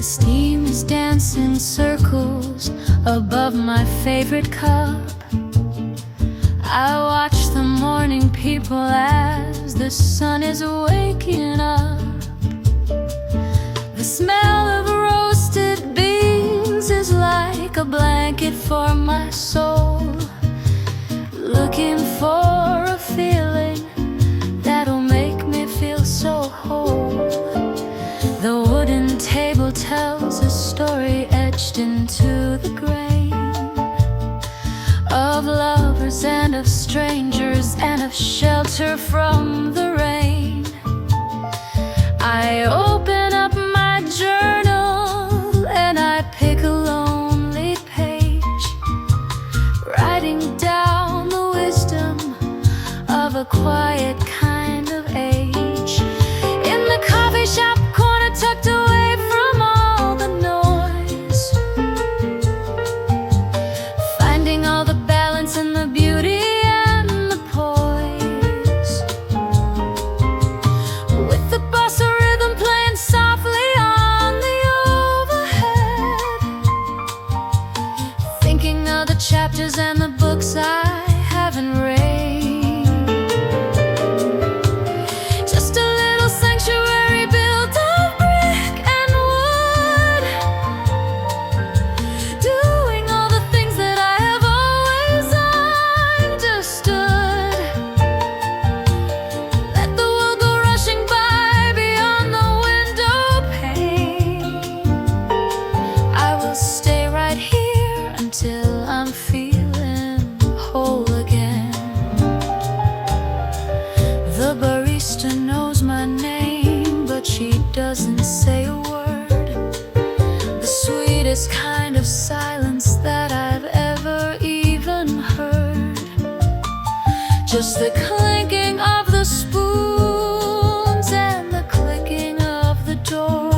The steam is dancing circles above my favorite cup. I watch the morning people as the sun is waking up. The smell of roasted beans is like a blanket for my soul, looking for a feeling that'll make me feel so whole. The wooden table tells a story etched into the grain, of lovers and of strangers and of shelter from the rain. I open up my journal and I pick a lonely page, writing down the wisdom of a quiet kind of age. In the coffee shop corner, tucked away from all the noise, finding all the balance and the beauty and the poise, with the bossa rhythm playing softly on the overhead, thinking of the chapters and the books I haven't read. Just a little sanctuary built of brick and wood, doing all the things that I have always understood. Let the world go rushing by beyond the window pane. I will stay right here until I'm feeling whole again. The barista knows my name, but she doesn't say a word. The sweetest kind of silence that I've ever even heard. Just the clinking of the spoons and the clicking of the door,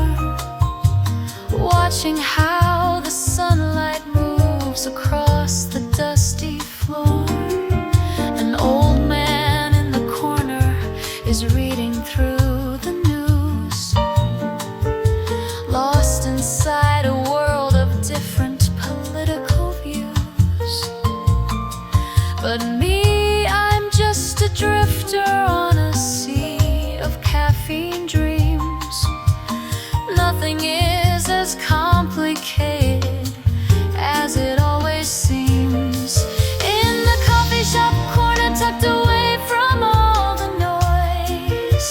watching how the sunlight moves across the dusty floor. An old man in the corner is reading through the news, lost inside a world of different political views. But me, I'm just a drifter on a sea of caffeine dreams. Nothing is as complicated as it always seems. In the coffee shop corner, tucked away from all the noise,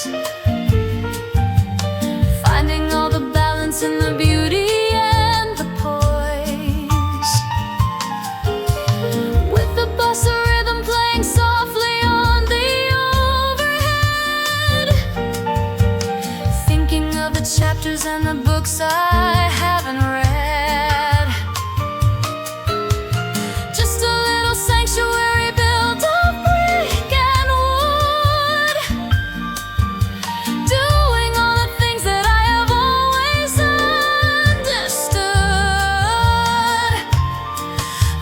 finding all the balance and the beauty and the poise, with the bossa rhythm playing softly on the overhead, thinking of the chapters and the books I haven't read. Just a little sanctuary built of brick and wood, doing all the things that I have always understood.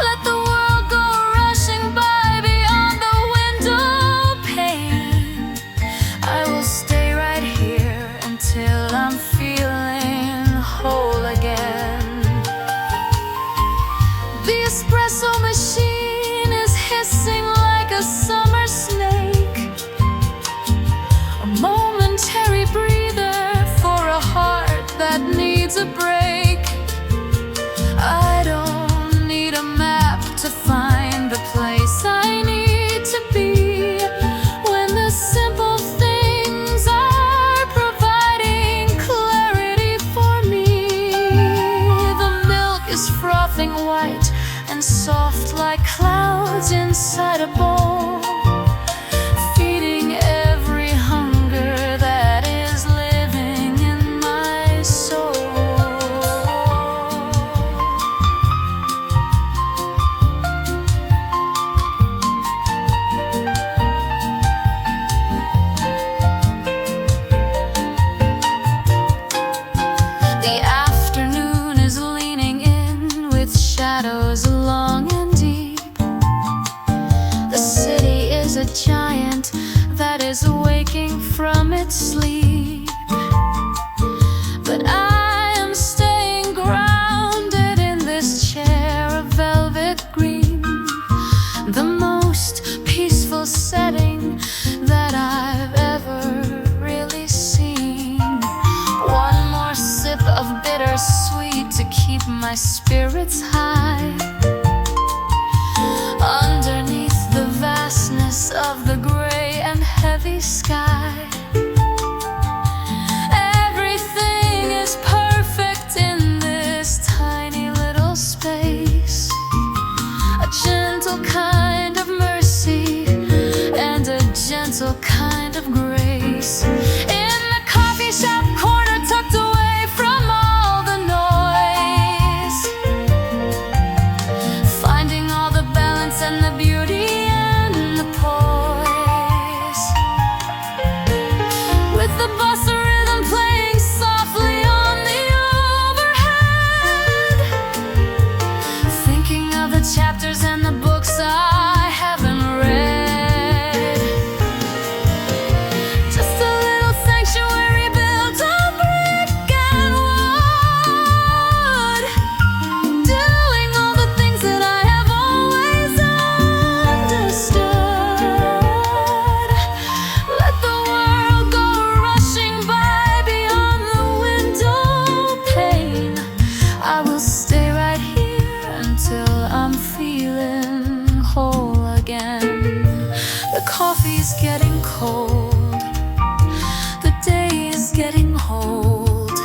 Let the world go rushing by beyond the window pane. I will stay right here until I'm feeling whole again. The espresso machine is hissing like a summer snake, a momentary breather for a heart that needs a break. I don't need a map to find the place I need to be, when the simple things are providing clarity for me. The milk is frothing white and soft like clouds inside a bowl, feeding every hunger that is living in my soul. The afternoon is leaning in with shadows long and deep. The city is a giant that is waking from its sleep, but I am staying my spirits high. Underneath the vastness of the gray and heavy sky, everything is perfect in this tiny little space. A gentle kind of mercy and a gentle kind of grace. In the coffee shop corner, tucked away from all the noise, finding all the balance and the beauty and the poise. With the bossa rhythm playing softly on the overhead, thinking of the chapters and the books I haven't read. Just a little sanctuary built of brick and wood, doing all the things that I have always understood. Let the world go rushing by beyond the window pane. I will stay right here until I'm feeling whole again. The coffee's getting cold, the day is getting old.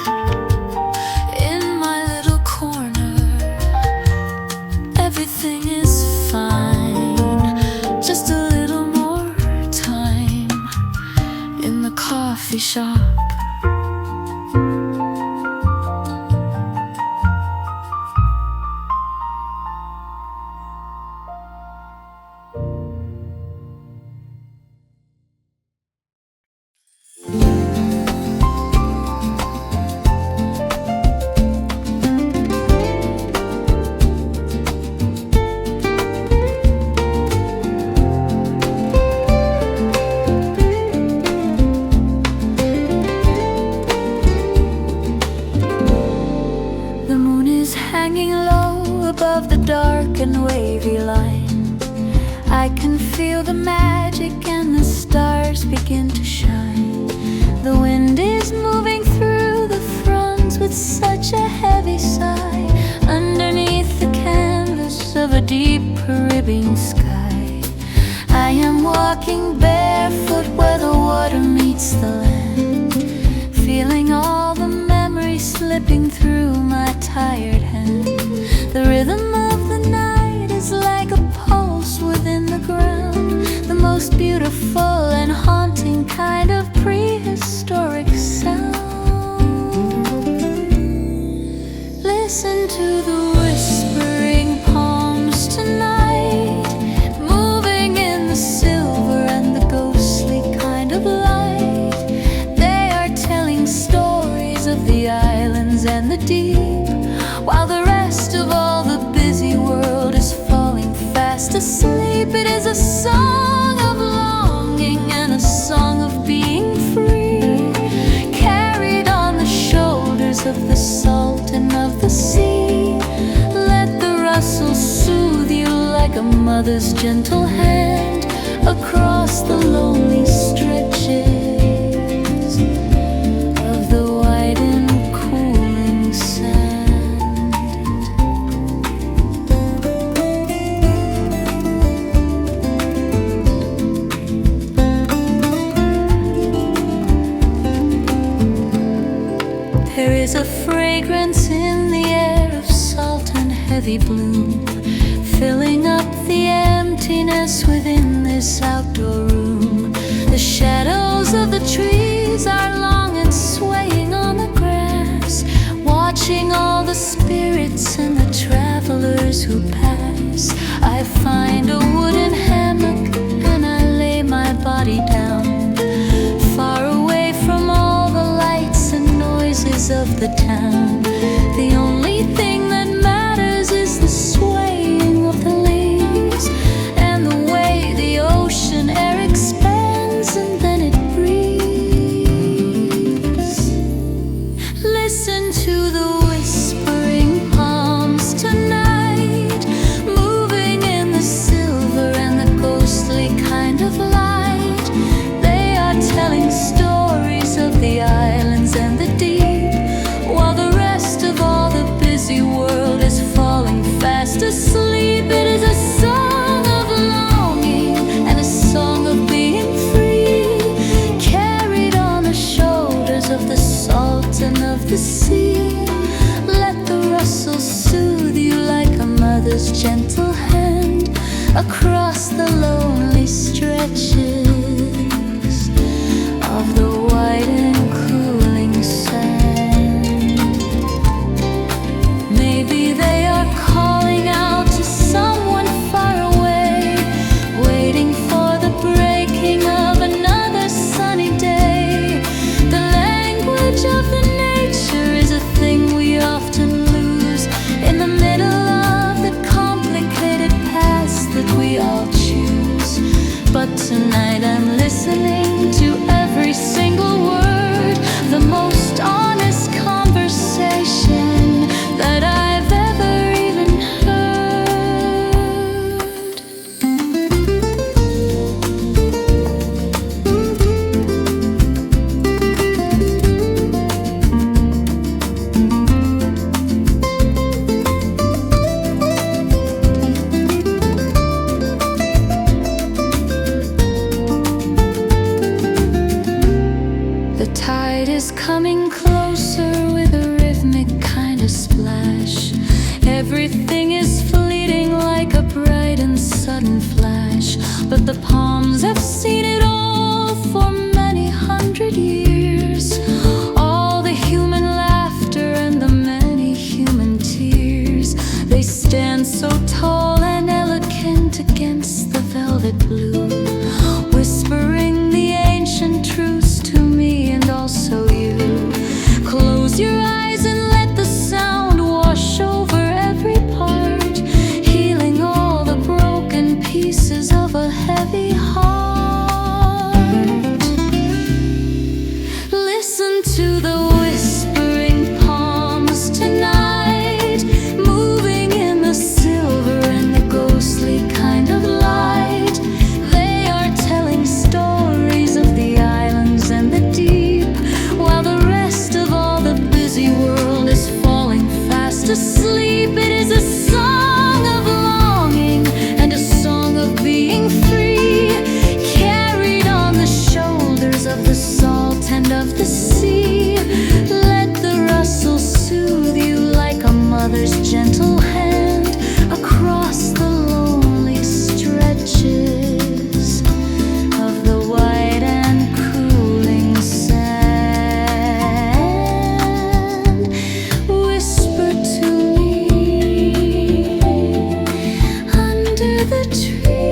In my little corner, everything is fine. Just a little more time in the coffee shop. The moon is hanging low above the dark and wavy line. I can feel the magic and the stars begin to shine. The wind is moving through the fronds with such a heavy sigh, underneath the canvas of a deep Caribbean sky. I am walking barefoot where the water meets the land, feeling all the memories slipping through my tired hand. The rhythm of the night is like a pulse within the ground, the most beautiful and haunting kind of prehistoric sound. Listen to the whispering palms tonight, moving in the silver and the ghostly kind of light. They are telling stories of the islands and the deep, while the rest of all the busy world is falling fast asleep. It is a song of longing and a song of being free, carried on the shoulders of the salt and of the sea. Let the rustle soothe you like a mother's gentle hand across the lonely stretches of the white and cooling sand. There is a fragrance in the air of salt and heavy bloom, filling up the emptiness within this outdoor room. The shadows of the trees are long and swaying on the grass, watching all the spirits and the travelers who pass. I find a wooden hammock and I lay my body down, far away from all the lights and noises of the town. The only thing that matters is the swaying of the leaves and the way the ocean air expands and then it breathes. Listen to the whispering palms tonight, moving in the silver and the ghostly kind of light. They are telling stories of the islands and the deep, while the rest of all the busy world across the lonely stretches of the white and cooling sand. Maybe they are calling out to someone far away, waiting for the breaking of another sunny day. The language of the nature is a thing we often lose in the middle of the complicated past that we all choose. But tonight I'm listening to every single word, the most honest conversation that I've ever even heard. The tide is coming closer with a rhythmic kind of splash. Everything is fleeting like a bright and sudden flash. But the palms have seen it all for many hundred years. All the human laughter and the many human tears. They stand so tall and elegant against the velvet blue, whispering the ancient truths to me and also you. Close your eyes and let the sound wash over every part, healing all the broken pieces of a heavy heart. Listen to the whispering palms tonight, moving in the silver and the ghostly kind of light. They are telling stories of the islands and the deep, while the rest of all the busy world is falling fast asleep. It is a song of longing and a song of being free, carried on the shoulders of the salt and of the sea. Let the rustle soothe you like a mother's gentle hand across the lonely stretches of the white and cooling sand. Whisper to me under the trees,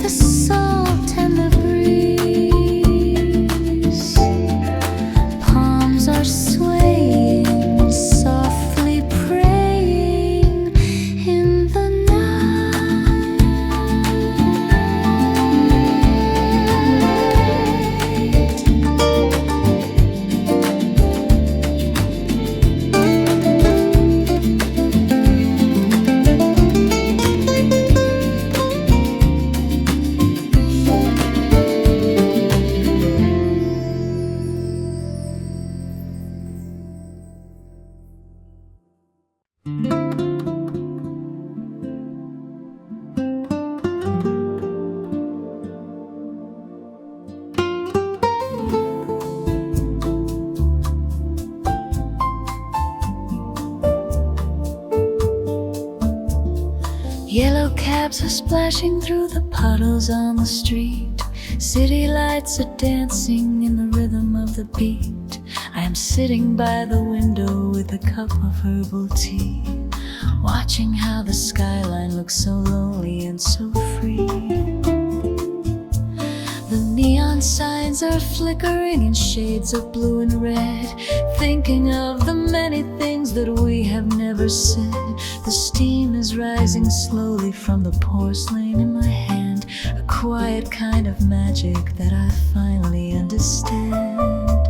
the salt and the breeze. Palms are swaying, softly praying in the night. Yellow cabs are splashing through the puddles on the street. City lights are dancing in the rhythm of the beat. I am sitting by the window with a cup of herbal tea, watching how the skyline looks so lonely and so free. The neon signs are flickering in shades of blue and red, thinking of the many things that we have never said. The steam is rising slowly from the porcelain in my hand, a quiet kind of magic that I finally understand.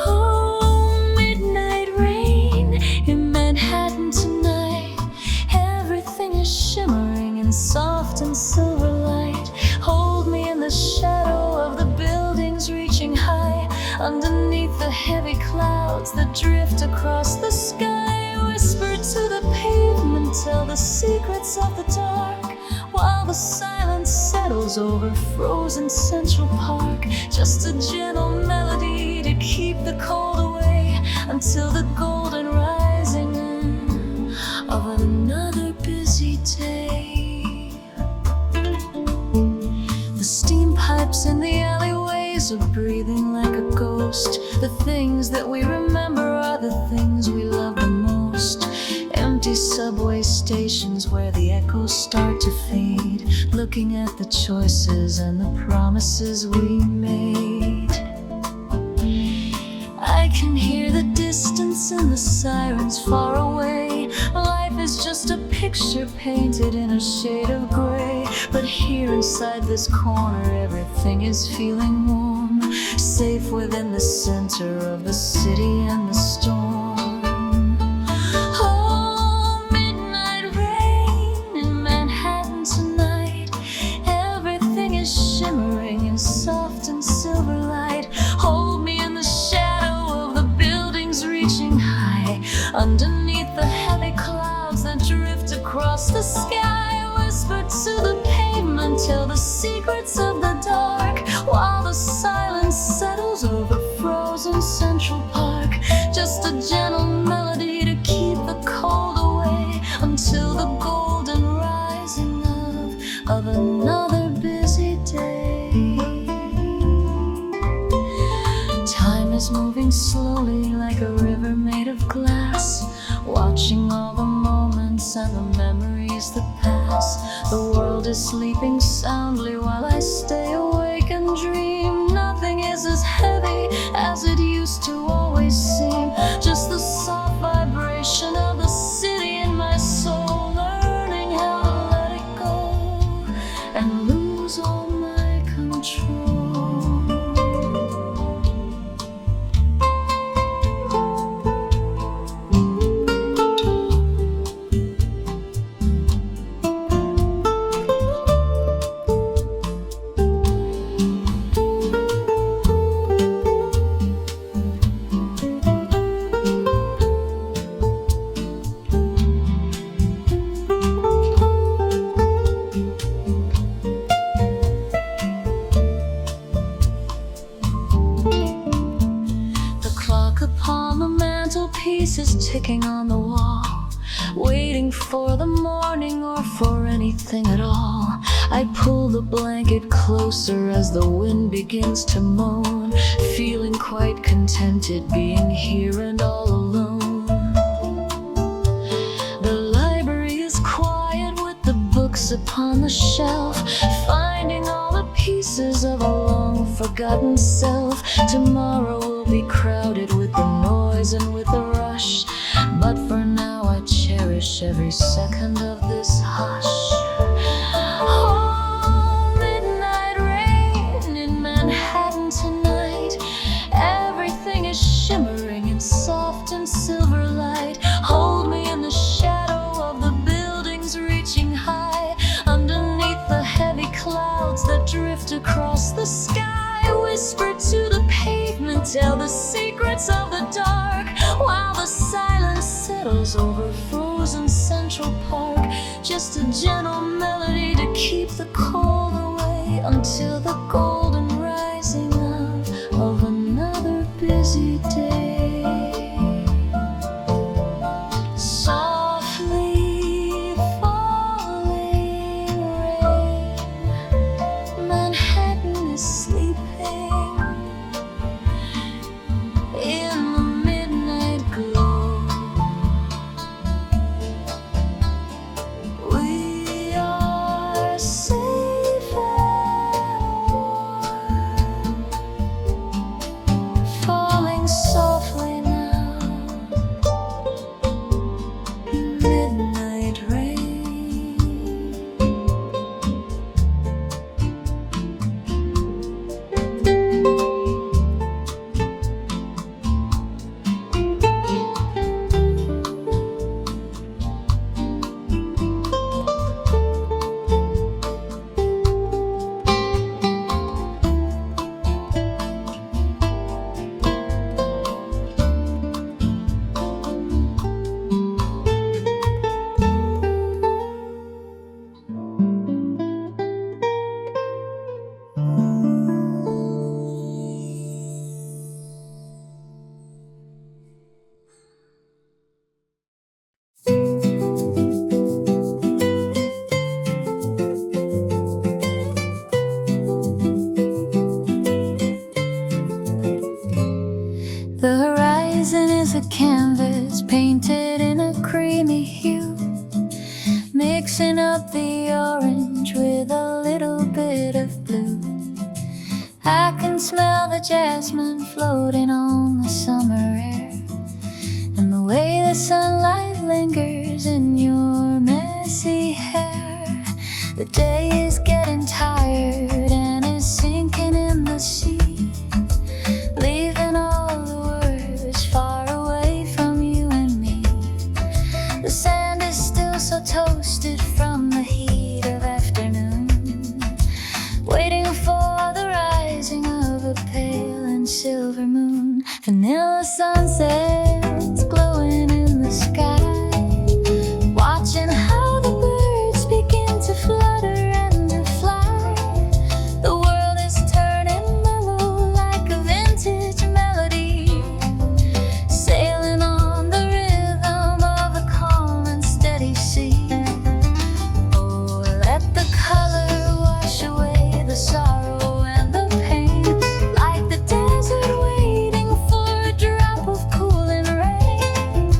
Oh, midnight rain in Manhattan tonight. Everything is shimmering in soft and silver light. Hold me in the shadow of the buildings reaching high, underneath the heavy clouds that drift across the sky. Whisper to the pavement, tell the secrets of the dark, while the silence settles over frozen Central Park. Just a gentle melody to keep the cold away until the golden rising of another breathing like a ghost. The things that we remember are the things we love the most. Empty subway stations where the echoes start to fade, looking at the choices and the promises we made. I can hear the distance and the sirens far away. Life is just a picture painted in a shade of gray. But here inside this corner, everything is feeling warm, safe within the center of the city and the storm. Oh, midnight rain in Manhattan tonight. Everything is shimmering in soft and silver light. Hold me in the shadow of the buildings reaching high, underneath the heavy clouds that drift across the sky. Whisper to the pavement, tell the secrets of the dark, while the silence settles over frozen Central Park. Just a gentle melody to keep the cold away, until the golden rising of another busy day. Time is moving slowly like a river made of glass, watching all the moments and the memories that pass. The world is sleeping soundly while I stay awake and dream. Nothing is as heavy as it used to always seem, just the soft vibration of the city in my soul, learning how to let it go and lose all my control. Upon the mantelpiece is ticking on the wall, waiting for the morning or for anything at all. I pull the blanket closer as the wind begins to moan, feeling quite contented being here and all alone. The library is quiet with the books upon the shelf, finding all the pieces of a long forgotten self. Tomorrow will be crowded with the noise and with the rush, but for now I cherish every second of this hush. Oh, midnight rain in Manhattan tonight. Everything is shimmering in soft and silver light. Hold me in the shadow of the buildings reaching high, underneath the heavy clouds that drift across the sky. Whisper to the pavement, tell the secrets of the dark, while the silence settles over frozen Central Park. Just a gentle melody to keep the cold away, until the golden rising of another busy day. Softly falling rain, Manhattan is sleeping in the midnight glow. We are safe and warm, falling softly horizon is a canvas painted in a creamy hue, mixing up the orange with a little bit of blue. I can smell the jasmine floating on the summer air, and the way the sunlight lingers in your messy hair. The day is getting tired and is sinking in the sea, leaving all the words far away from you and me. The sand is still so toasted from the heat of afternoon, waiting for the rising of a pale and silver moon. Vanilla sunsets glowing in the sky, watching how the birds begin to flutter and to fly. The world is turning mellow like a vintage melody, sailing on the rhythm of a calm and steady sea. Oh, let the color wash away the sorrow and the pain, like the desert waiting for a drop of cooling rain.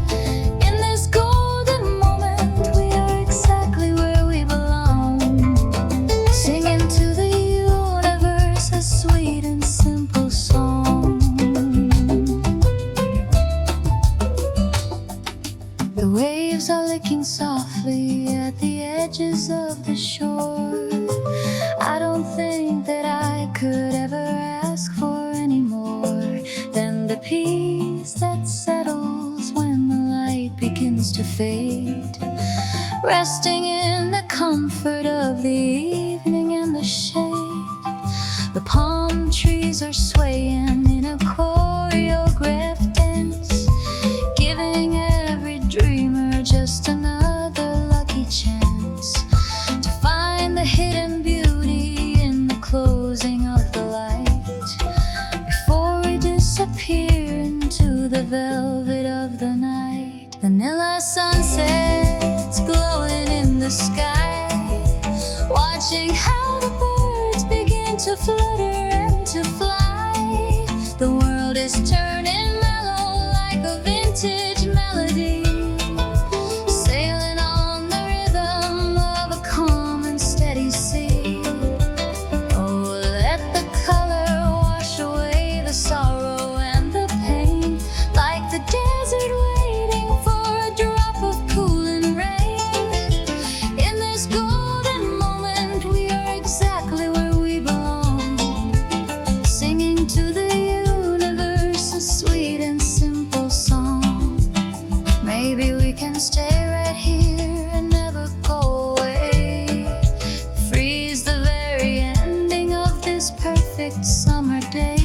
In this golden moment, we are exactly where we belong, singing to the universe a sweet and simple song. The waves are licking softly at the edges of the shore. I don't think that I could ever ask for any more than the peace that settles when the light begins to fade, resting in the comfort of the evening and the shade. The palm trees are swaying in a choreographed dance, giving every dreamer just another lucky chance to find the hidden beauty in the closing of the light, before we disappear into the velvet of the night. Vanilla sunsets glowing in the sky, watching how the birds begin to flutter and to fly. The world is turning mellow like a vintage melody, sailing on the rhythm of a calm and steady sea. Oh, let the color wash away the sorrow and the pain, like the desert waiting for a drop of cooling rain. In this golden moment, we are exactly where we belong, singing to the universe a sweet and simple song. Maybe we can stay right here and never go away, freeze the very ending of this perfect summer day.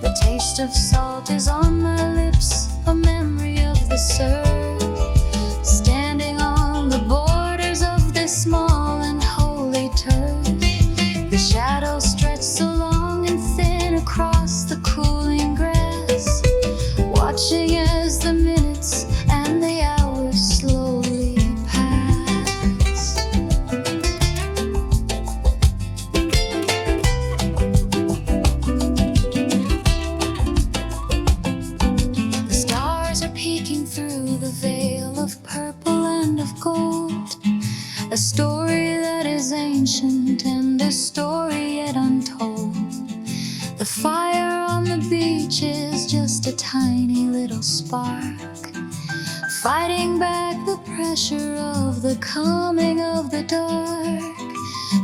The taste of salt is on my lips, a memory of the surf, standing on the borders of this small and holy turf. The shadows stretch so long and thin across the cooling grass, watching as the minutes and the hours slowly pass. The stars are peeking through the veil of purple and of gold, a story that is ancient and a story yet untold. The fire on the beach is just a tiny little spark, fighting back the pressure of the coming of the dark.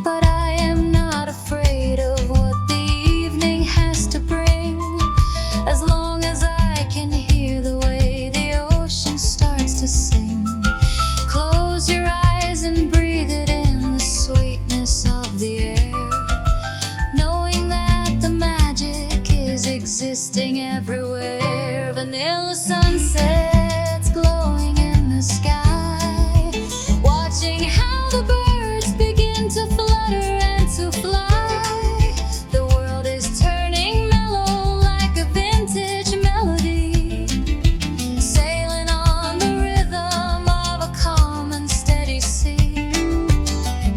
But I am not afraid of what the evening has to bring, as long as I can hear the way the ocean starts to sing. Close your eyes and breathe it in, the sweetness of the air, knowing that the magic is existing everywhere. Vanilla sunsets glowing in the sky, watching how the birds begin to flutter and to fly. The world is turning mellow like a vintage melody, sailing on the rhythm of a calm and steady sea.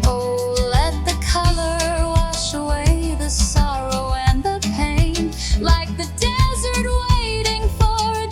Oh, let the color wash away the sorrow and the pain, like the desert waiting for a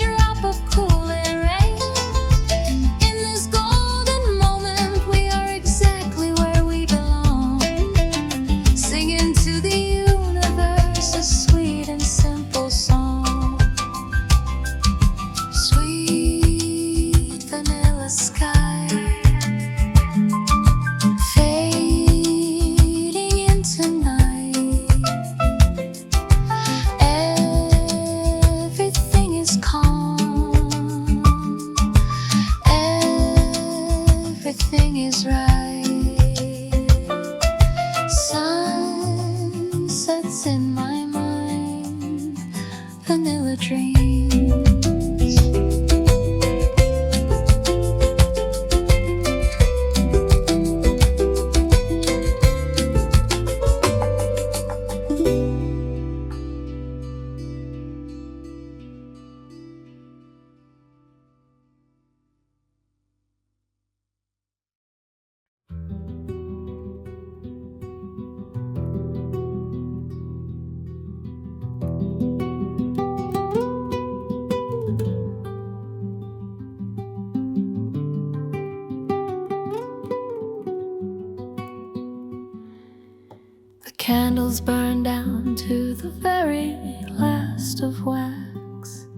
candles burn down to the very last of wax.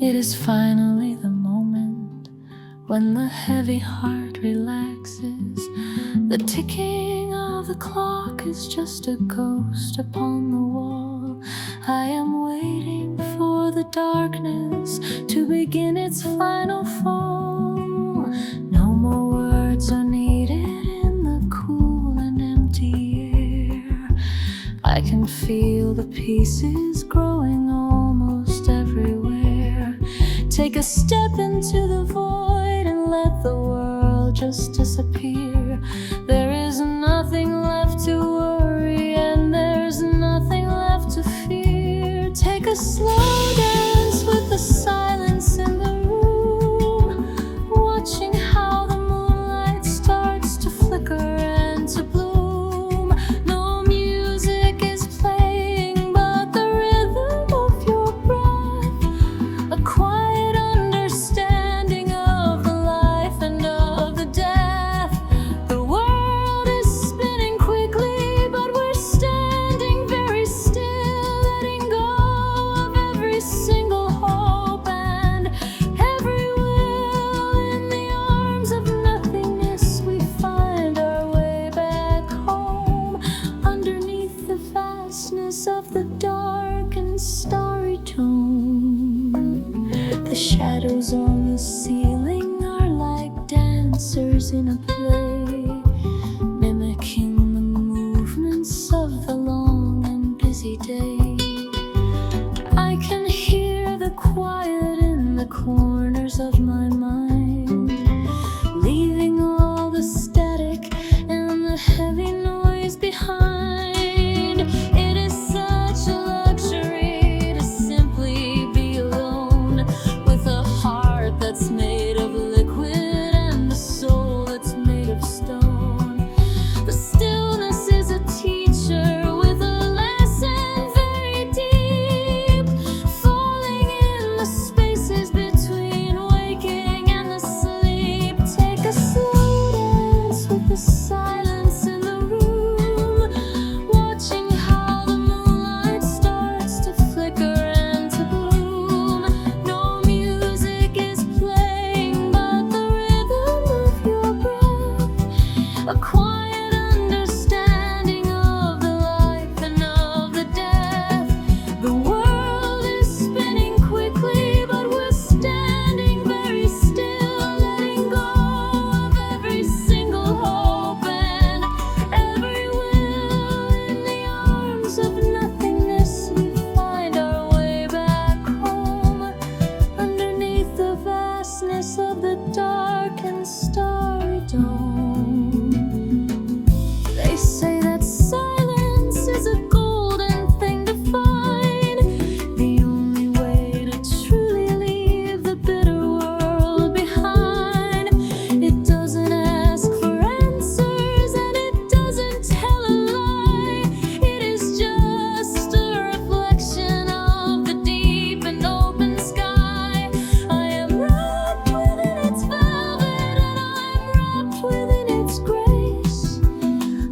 It is finally the moment when the heavy heart relaxes. The ticking of the clock is just a ghost upon the wall. I am waiting for the darkness to begin its final fall. No more words are needed in the cool and empty air. I can feel the pieces growing almost everywhere. Take a step into the void and let the world just disappear. There is nothing left to worry and there's nothing left to fear. Take a slow dance with the silence in the room, watching how the moonlight starts to flicker and to bloom. No music is playing but the rhythm of your breath, a quiet understanding of the life and of the death. The world is spinning quickly but we're standing very still, letting go of every single hope and every will. In the arms of nothingness we find our way back home, underneath the vastness of the dark and starry dome. The shadows on the ceiling are like dancers in a play, mimicking the movements of the long and busy day. I can hear the quiet in the corners of my mind, leaving all the static and the heavy noise behind. It is such a luxury to simply be alone, with a heart that's made of liquid and a soul that's made of stone. The stillness is a teacher with a lesson very deep, falling in the spaces between waking and the sleep. Take a slow dance with the silence in the room, watching how the moonlight starts to flicker and to bloom. No music is playing but the rhythm of your breath, a quiet understanding of the life and of the death. The world is spinning quickly but we're standing very still, letting go of every single hope and every will. In the arms of nothingness we find our way back home, underneath the vastness of the dark and starry dome. They say that silence is a golden thing to find, the only way to truly leave the bitter world behind. It doesn't ask for answers and it doesn't tell a lie. It is just a reflection of the deep and open sky. I am wrapped within its velvet and I'm wrapped within its grace,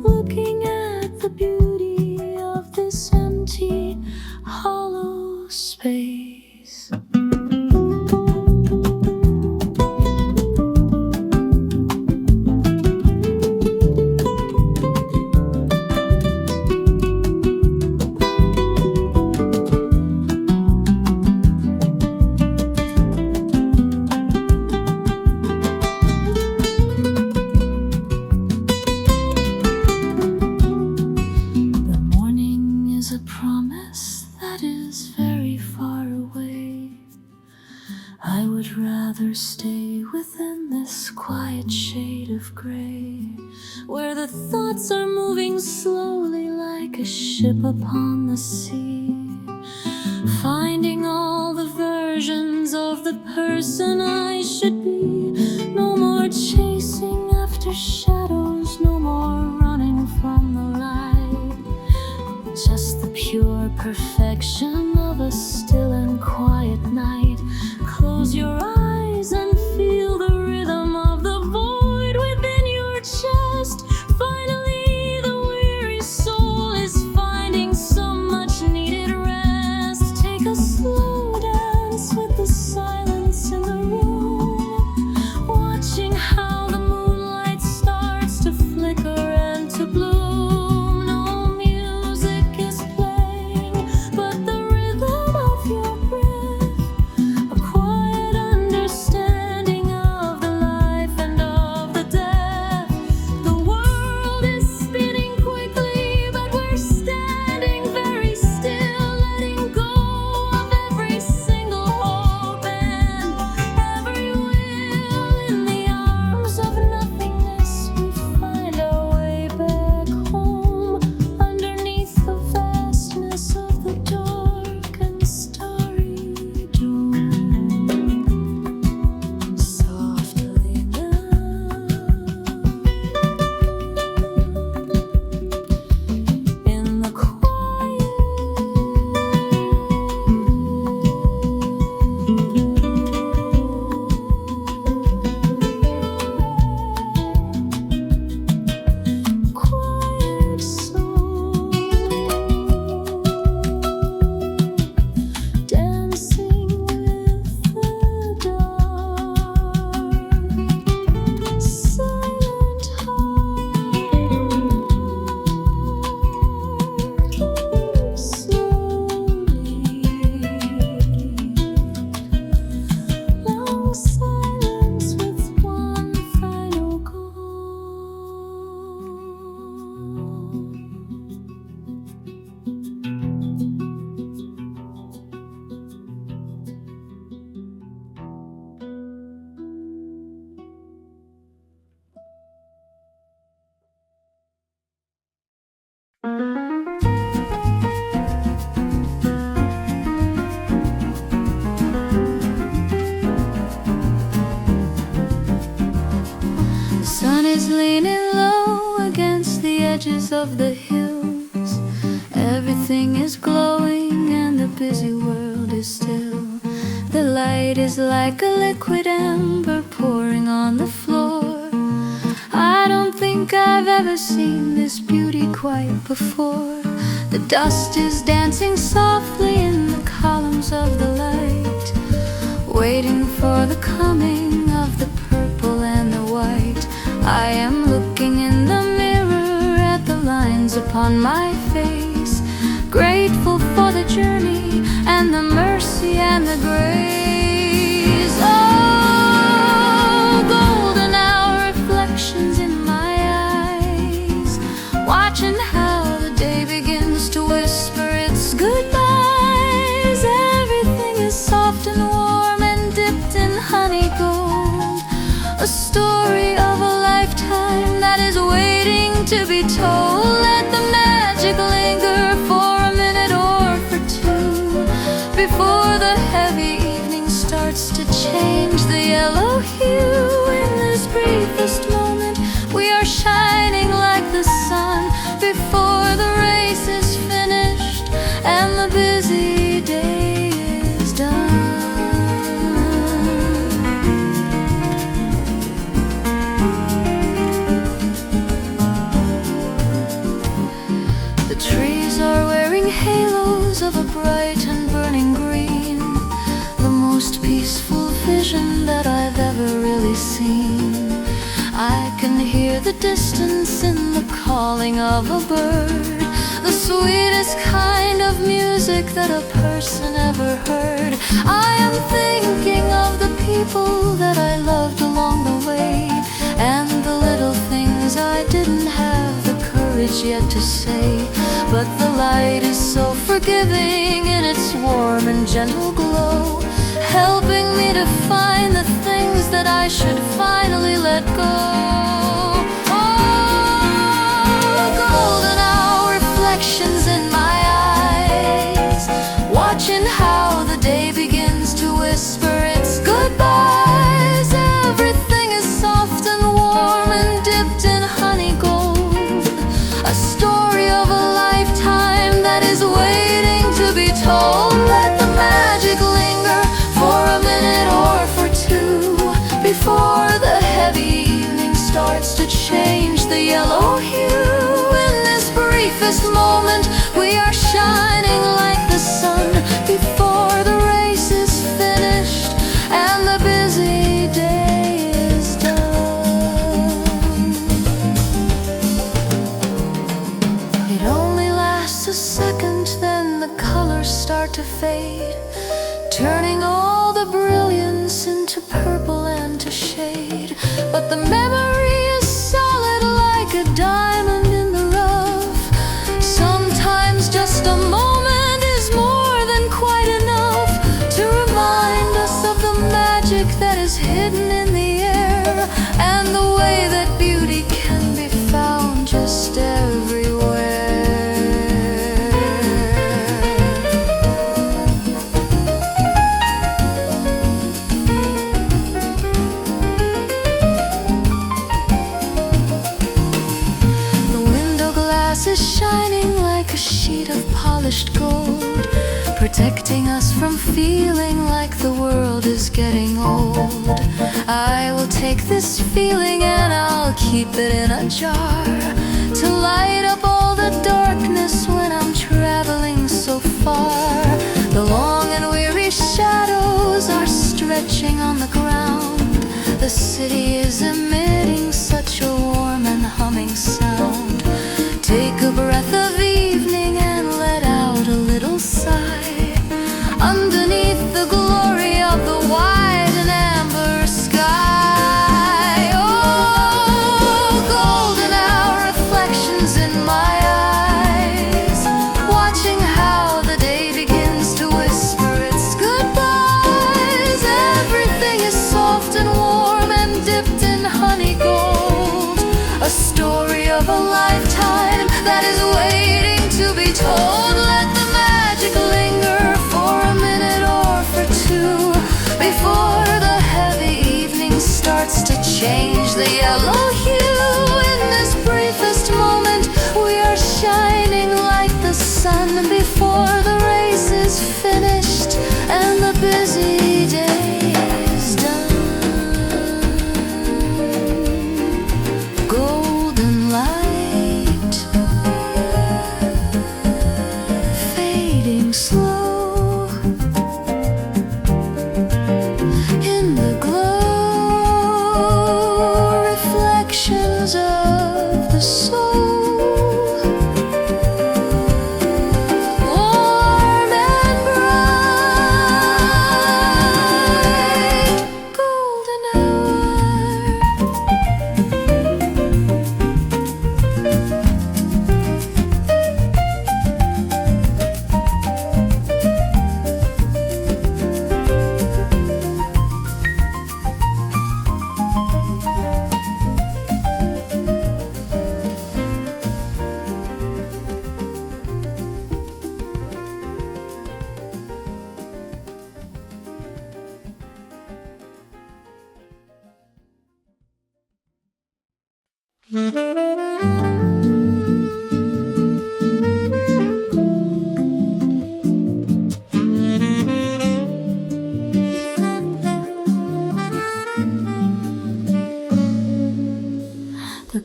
looking at the beauty of this empty, hollow space. The morning is a promise that is very far away. I would rather stay within this quiet shade of gray, where the thoughts are moving slowly like a ship upon the sea, finding all the versions of the person I should be. No more chasing after shadows, no more running from the light, just the pure perfection of a still and quiet night. Close your eyes and feel the rhythm of the void within your chest. Finally, the weary soul is finding leaning low against the edges of the hills. Everything is glowing and the busy world is still. The light is like a liquid amber pouring on the floor. I don't think I've ever seen this beauty quite before. The dust is dancing softly in the columns of the light, waiting for the coming of the purple and the white. I am looking in the mirror at the lines upon my face, grateful for the journey and the mercy and the grace. Oh, golden hour reflections in my eyes, watching how the day begins to whisper its goodbyes. Everything is soft and warm and dipped in honey gold, a story of a lifetime that is waiting to be told. Let the magic linger for a minute or for two, before the heavy evening starts to change the yellow hue. In this briefest moment we are shining like the sun, before the race is finished and the busy day is done. The trees are wearing halos of a bright and burning green, the most peaceful vision that I've ever really seen. I can hear the distance in the calling of a bird, the sweetest kind of music that a person ever heard. I am thinking of the people that I loved along the way, and the little things I didn't have the courage yet to say. But the light is so forgiving in its warm and gentle glow, helping me to find the things that I should finally let go. Oh, golden hour reflections in my eyes, watching how the day begins to whisper its goodbyes. Everything is soft and warm and dipped in honey gold, a story of a lifetime that is waiting to be told. Let the magic linger for a minute or for two, before the heavy evening starts to change the yellow hue. In this briefest moment we are shining like the sun, before the race is finished and the busy day is done. It only lasts a second, then the colors start to fade, turning all the brilliance into purple and to shade. But the memory is solid like a diamond in the rough. Sometimes just a moment is more than quite enough to remind us of the magic that is hidden in the air, and the way that beauty can be found just everywhere. Is shining like a sheet of polished gold, protecting us from feeling like the world is getting old. I will take this feeling and I'll keep it in a jar, to light up all the darkness when I'm traveling so far. The long and weary shadows are stretching on the ground. The city is emitting such a warm and humming sound. Take a breath of evening and let out a little sigh, underneath the glory of the white and amber sky. Oh, golden hour reflections in my eyes, watching how the day begins to whisper its goodbyes. Everything is soft and warm and dipped in honey gold, a story of a lifetime that is waiting to be told. Let the magic linger for a minute or for two, before the heavy evening starts to change the yellow hue. The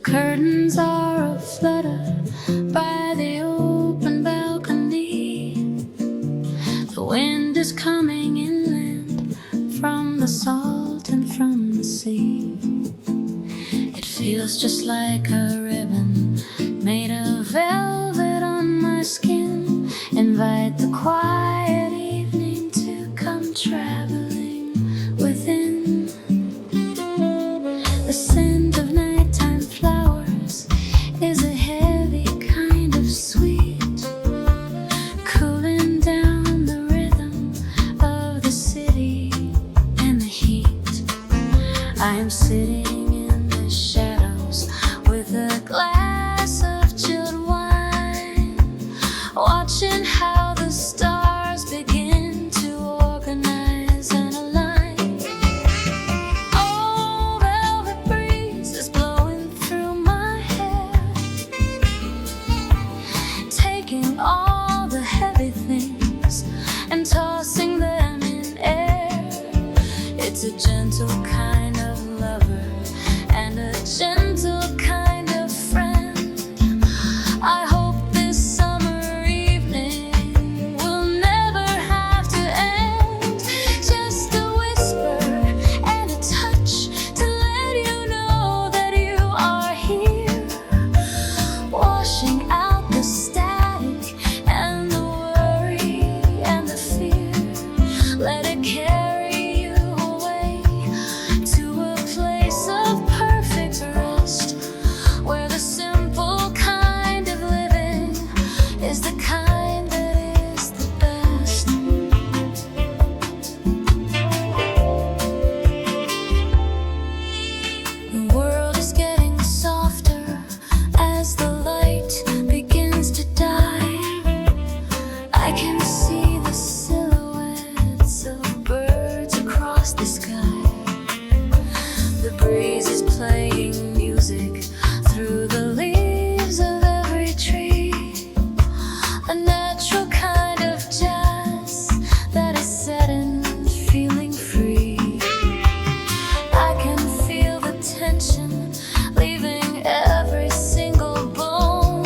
curtains are aflutter by the open balcony. The wind is coming inland from the salt and from the sea. It feels just like a ribbon made of velvet on my skin. Invite the quiet evening to come traveling within. The scent of nighttime flowers is a heavy kind of sweet, cooling down the rhythm of the city and the heat. I am sitting in the shadows with a glass of chilled wine, watching how the stars begin to organize and align. Oh, velvet breeze is blowing through my hair, taking all the heavy things and tossing them in air. It's a gentle kind of lover and a gentle kind of friend. I hope this summer evening will never have to end. Just a whisper and a touch to let you know that you are here, washing out the static and the worry and the fear. Let it carry you away to a place of perfect rest, where the simple kind of living is the kind that is the best. The world is getting softer as the light begins to die. I can see the silhouettes of birds across the sky. The breeze is playing music through the leaves of every tree, a natural kind of jazz that is set and feeling free. I can feel the tension leaving every single bone,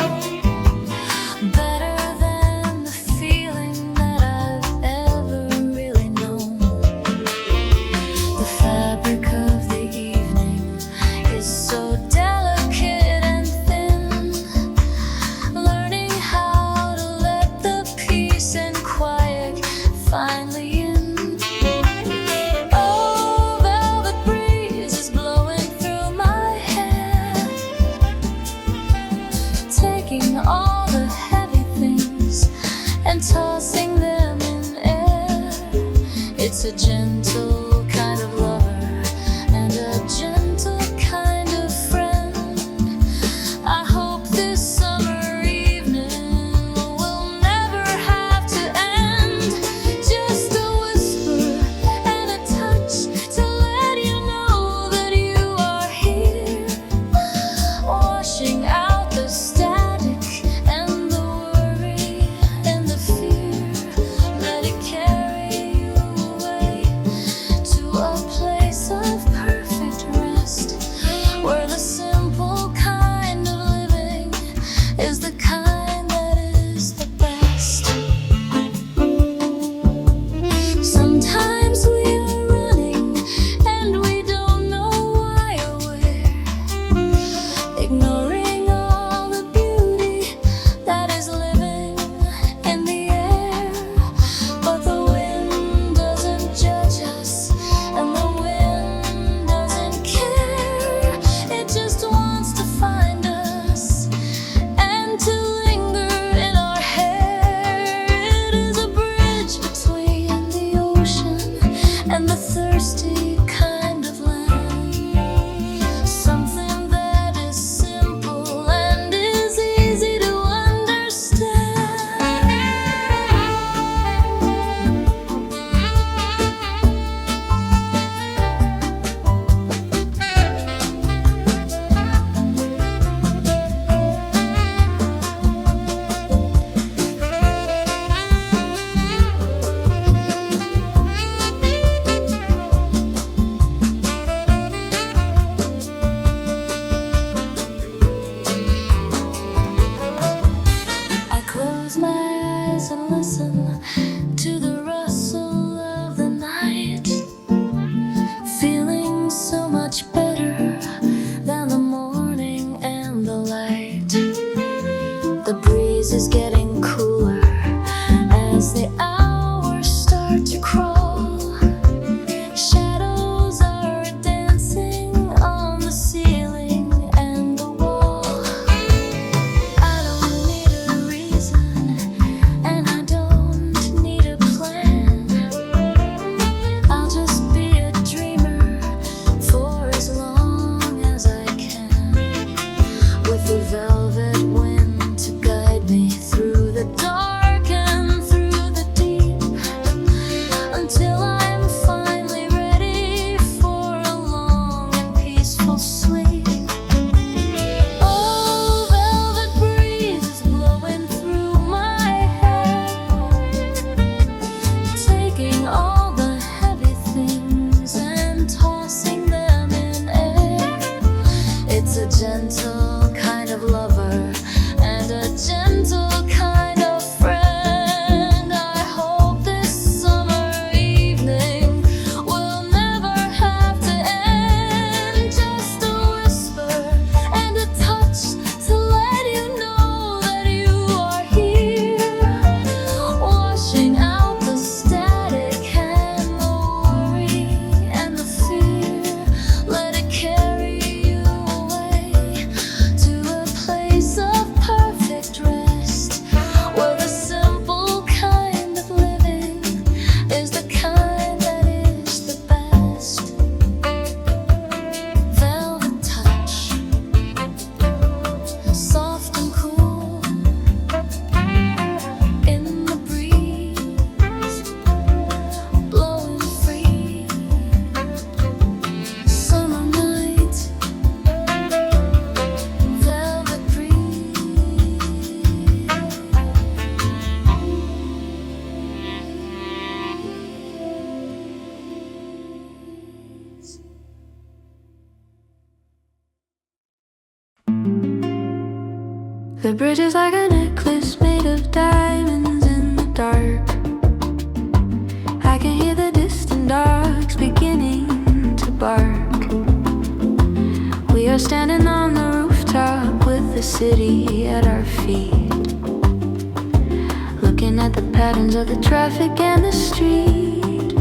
better than the feeling that I've ever really known. The fabric of the evening is so delicate and thin, learning how to let the peace and quiet finally in. Oh, velvet breeze is blowing through my hair, taking all the heavy things and tossing them in air. It's a gentle kind of lover and a gentle kind of friend. I hope this summer evening will never have to end. Just a whisper and a touch to let you know that you are here, washing out the static and the worry and the fear. Let it carry you away to a place of perfect rest, where the simple kind of living is the kind that is the best. Sometimes we are running and we don't know why or where, ignoring all the beauty that is living in the air. But the wind doesn't judge us and the wind doesn't care. It just wants to find us and to linger in our hair. It is a bridge between the ocean and the thirsty kind of land, something that is simple and is easy to understand. The bridge is like a necklace made of diamonds in the dark. I can hear the distant dogs beginning to bark. We are standing on the rooftop with the city at our feet, looking at the patterns of the traffic and the street.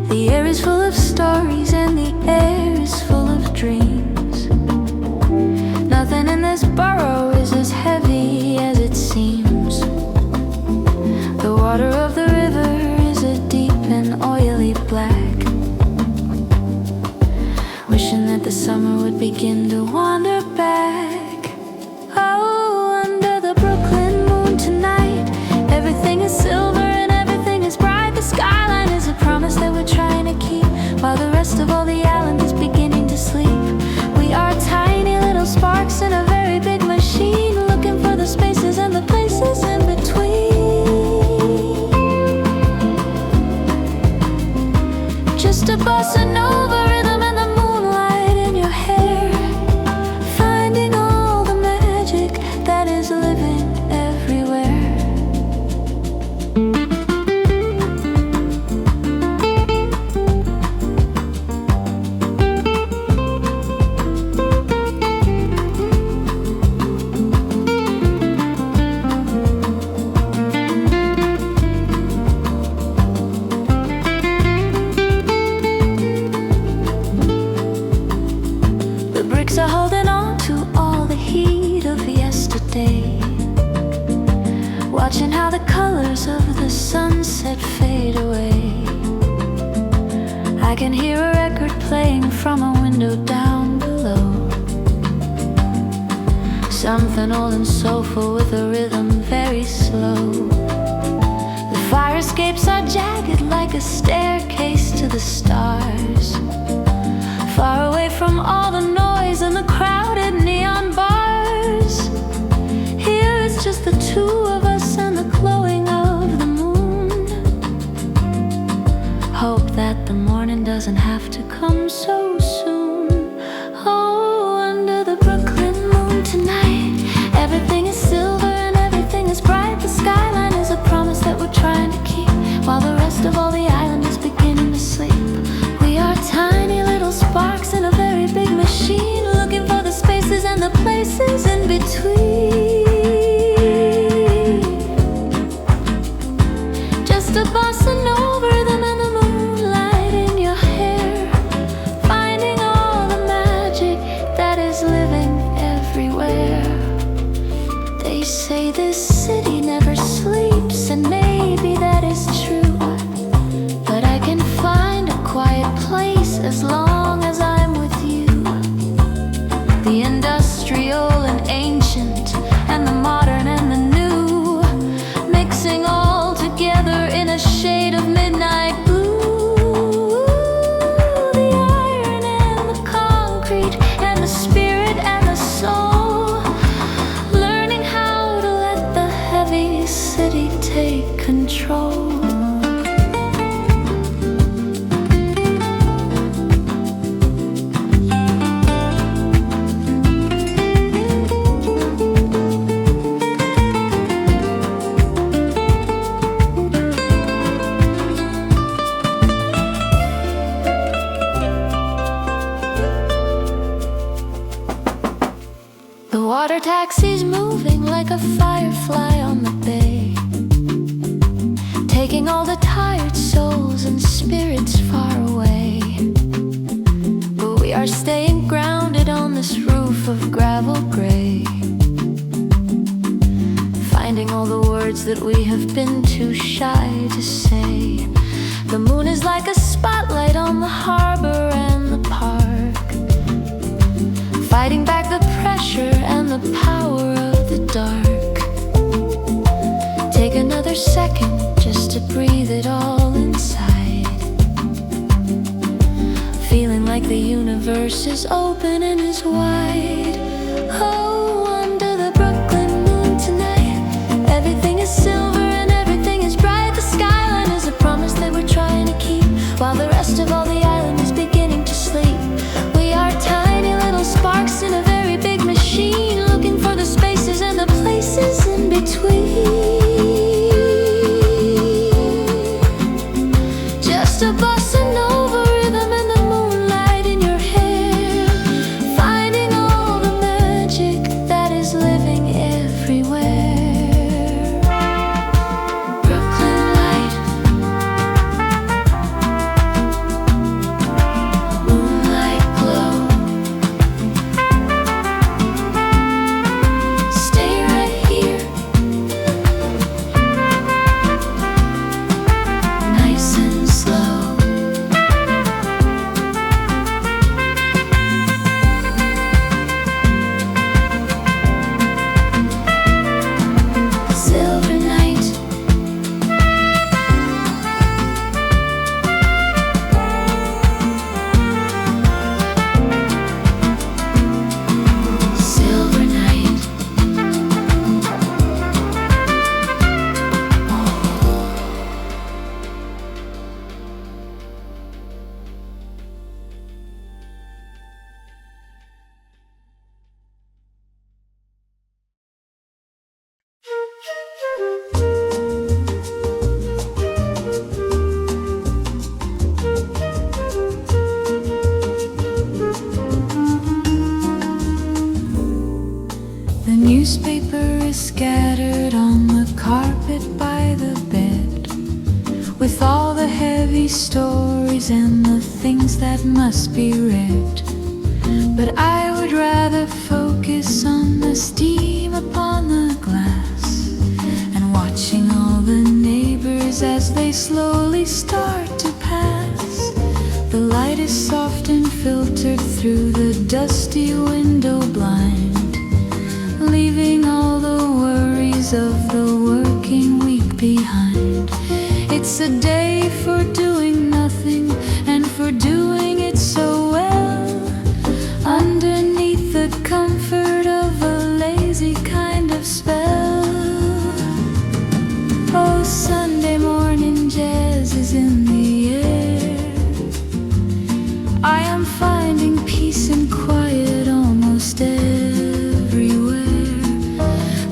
The air is full of stories and the air is full of dreams. Nothing in this borough is as heavy as it seems. The water of the river is a deep and oily black, wishing that the summer would begin to wander back. Oh, under the Brooklyn moon tonight, everything is silver and everything is bright. The skyline is a promise that we're trying to keep, while the rest of all the island is beginning to sleep. We are tiny little sparks in a very big machine, looking for the spaces and the places in between. Just a bossa nova rhythm and the moonlight in your hair, finding all the magic that is living everywhere. The bricks are holding on to all the heat of yesterday, watching how the colors of the sunset fade away. I can hear a record playing from a window down below, something old and soulful with a rhythm very slow. The fire escapes are jagged like a staircase to the stars, far away from all the noise and the crowded neon bars. Here it's just the two of us and the glowing of the moon. Hope that the morning doesn't have to come so soon. Oh, under the Brooklyn moon tonight, everything is silver and everything is bright. The skyline is a promise that we're trying to keep, while the rest of all the island is beginning to sleep. We are tiny little sparks in a very big machine, looking for the spaces and the places in between. Just a bossa nova rhythm and the moonlight in your hair, finding all the magic that is living everywhere. They say this city never sleeps, and maybe that is true, but I can find a quiet place as long as I'm with you. The industrial and ancient, and the modern and the new, mixing all together in a shade of midnight blue. The iron and the concrete, and the spirit and the soul, learning how to let the heavy city take control. The water taxi's moving like a firefly on the bay, taking all the tired souls and spirits far away. But we are staying grounded on this roof of gravel gray, finding all the words that we have been too shy to say. The moon is like a spotlight on the harbor and the park, fighting back the pressure and the power of the dark. Take another second just to breathe it all inside, feeling like the universe is open and is wide. Oh, under the Brooklyn moon tonight, everything is silver and everything is bright. The skyline is a promise that we're trying to keep, while the rest of all the island is beginning to sleep. We are tiny little sparks in a very big machine, looking for the spaces between. Just a bossa nova rhythm and the moonlight in your hair, finding all the magic that is living everywhere. Brooklyn light, moonlight glow. Stay right here, nice and slow. Silver night, silver night. The newspaper is scattered on the carpet by the bed, with all the heavy stories and the things that must be read. But I would rather focus on the steam upon the glass, and watching all the neighbors as they slowly start to pass. The light is soft and filtered through the dusty window blind, leaving all the worries of the working week behind. It's a day for doing nothing and for doing it so well, underneath the comfort of a lazy kind of spell. Oh, Sunday morning jazz is in the air. I am finding peace and quiet almost everywhere.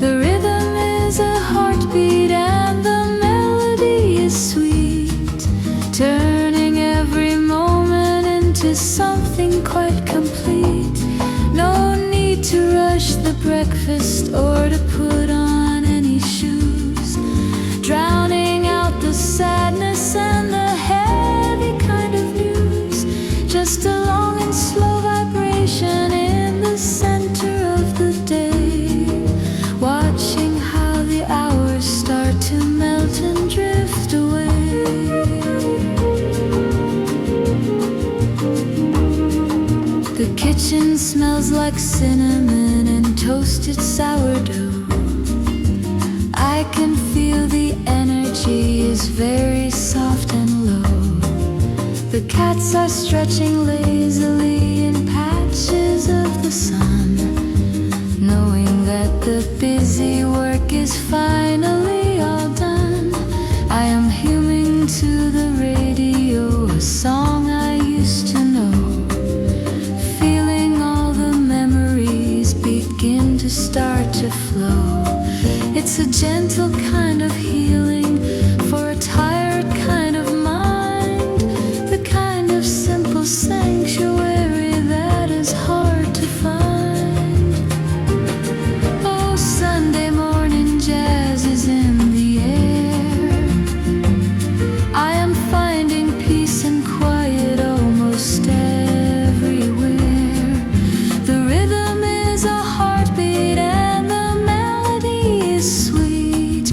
The rhythm is a heartbeat and the melody is sweet, turning every moment into something quite complete. No need to rush the breakfast or to put on any shoes, drowning out the sadness and the heavy kind of news. Just a long and slow vibration in the center of the day, watching how the hours start to melt and drift away. The kitchen smells like cinnamon and toasted sourdough. I can feel the energy is very soft and low. The cats are stretching lazily in patches of the sun, knowing that the busy work is finally all done. I am humming to the radio a song I used to know, feeling all the memories begin to start to flow. It's a gentle kind of healing for a tired kind of mind, the kind of simple sanctuary that is hard to find. Oh, Sunday morning jazz is in the air. I am finding peace and quiet almost everywhere. The rhythm is a heartbeat and the melody is sweet,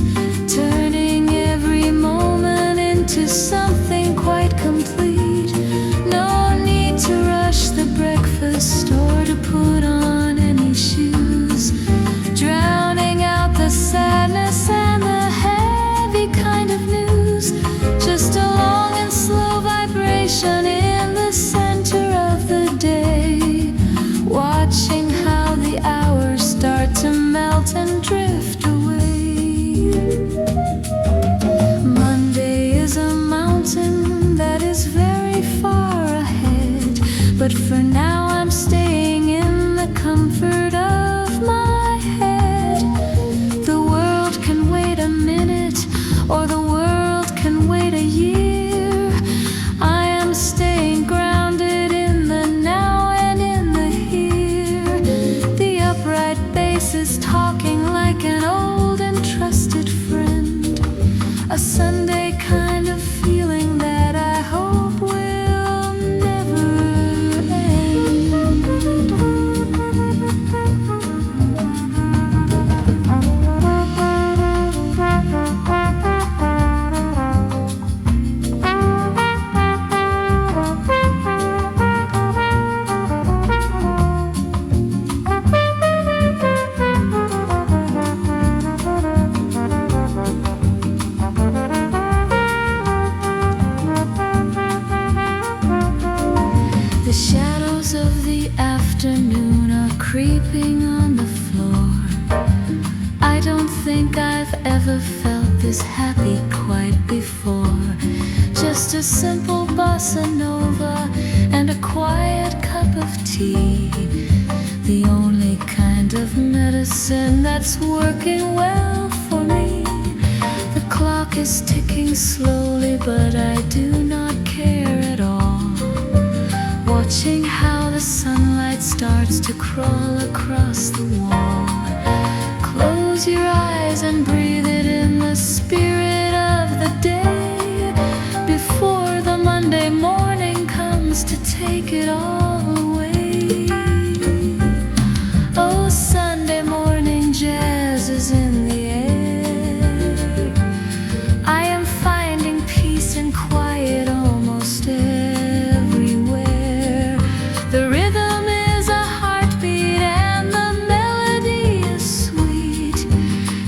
turning every moment into something quite complete. No need to rush the breakfast or to put on any shoes, drowning out the sadness and the heavy kind of news. Just a long and slow vibration in the center of the day, watching how the hours start to melt and drift away. Monday is a mountain that is very far ahead, but for now I'm staying in the comfort of my head. The world shadows of the afternoon are creeping on the floor. I don't think I've ever felt this happy quite before. Just a simple bossa nova and a quiet cup of tea, the only kind of medicine that's working well for me. The clock is ticking slowly, but I do not care at all, watching how the sunlight starts to crawl across the wall. Close your eyes and breathe it in, the spirit of the day, before the Monday morning comes to take it all away. Oh, Sunday morning jazz is in the air. I am finding peace and quiet almost everywhere. The rhythm is a heartbeat and the melody is sweet,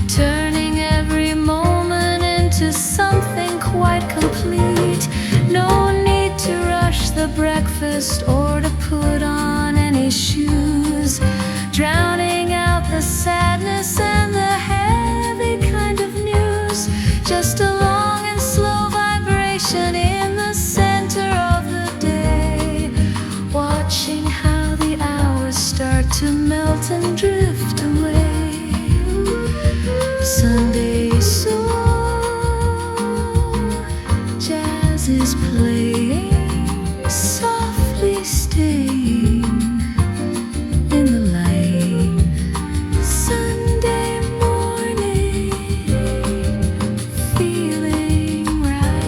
turning every moment into something quite complete. No need to rush the breakfast or to put on any shoes, drowning out the sadness and the heavy kind of news. Just a long and slow vibration in the center of the day, watching how the hours start to melt and drift away. Sunday soul, jazz is playing, softly staying in the light. Sunday morning, feeling right.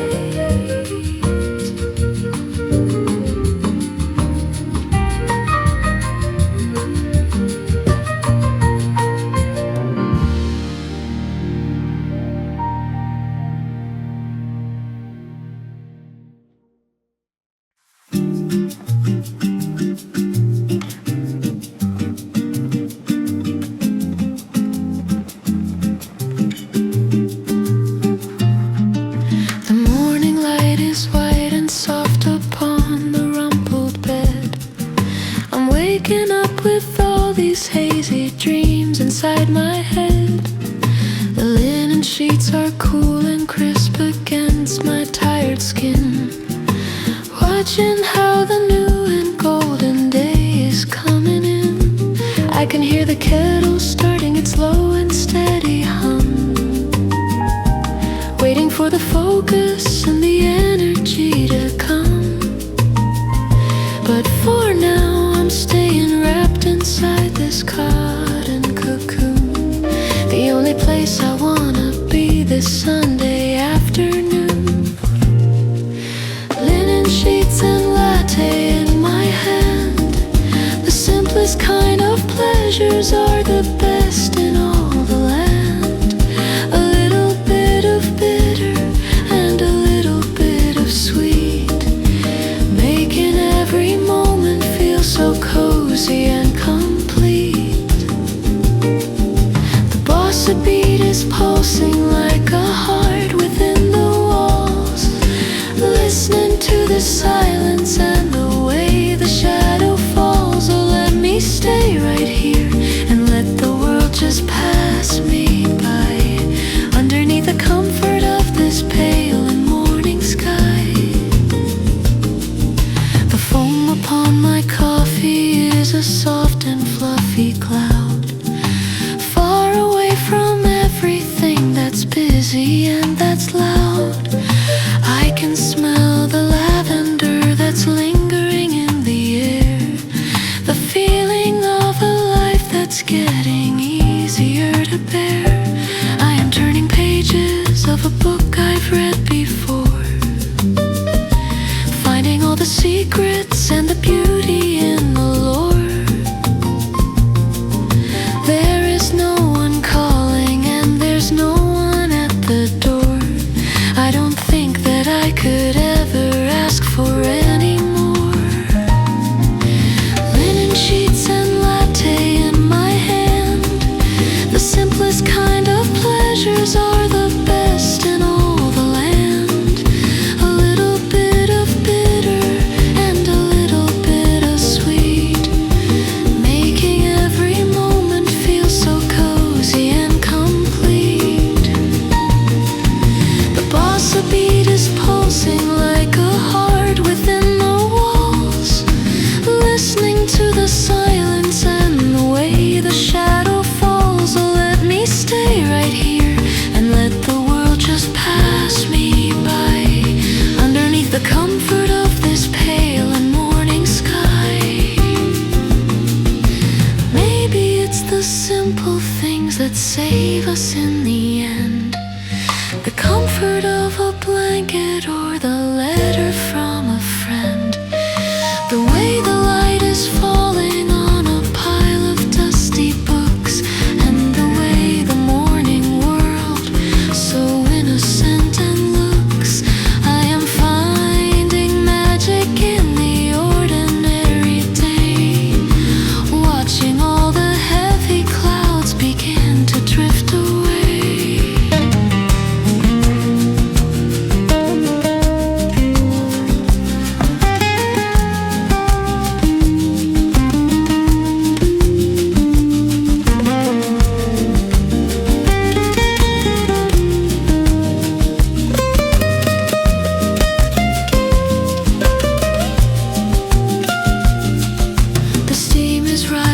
The morning light is white and soft upon the rumpled bed. I'm waking up with all these hazy dreams inside my head. The linen sheets are cool and crisp against my tired skin, watching how the new and golden day is coming in. I can hear the kettle starting its slow and steady hum, waiting for the focus and the energy to come. But for now I'm staying wrapped inside this cotton cocoon, the only place I wanna be this Sunday afternoon. Linen sheets and latte in my hand, the simplest kind of pleasures are the best in all the land. A little bit of bitter and a little bit of sweet, making every moment feel so cozy and complete. The bossa beat is pulsing like a heart within the walls, listening to the silence and the way the shadow falls. Oh, let me stay right here and let the world just pass me by, underneath the comfort of this pale and morning sky. The foam upon my coffee is a soft and fluffy cloud, far away from everything that's busy and that's loud. I can smell the lavender that's lingering in the air, the feeling of a life that's getting easier to bear. I am turning pages of a book I've read before, finding all the secrets and the beauty in the lore.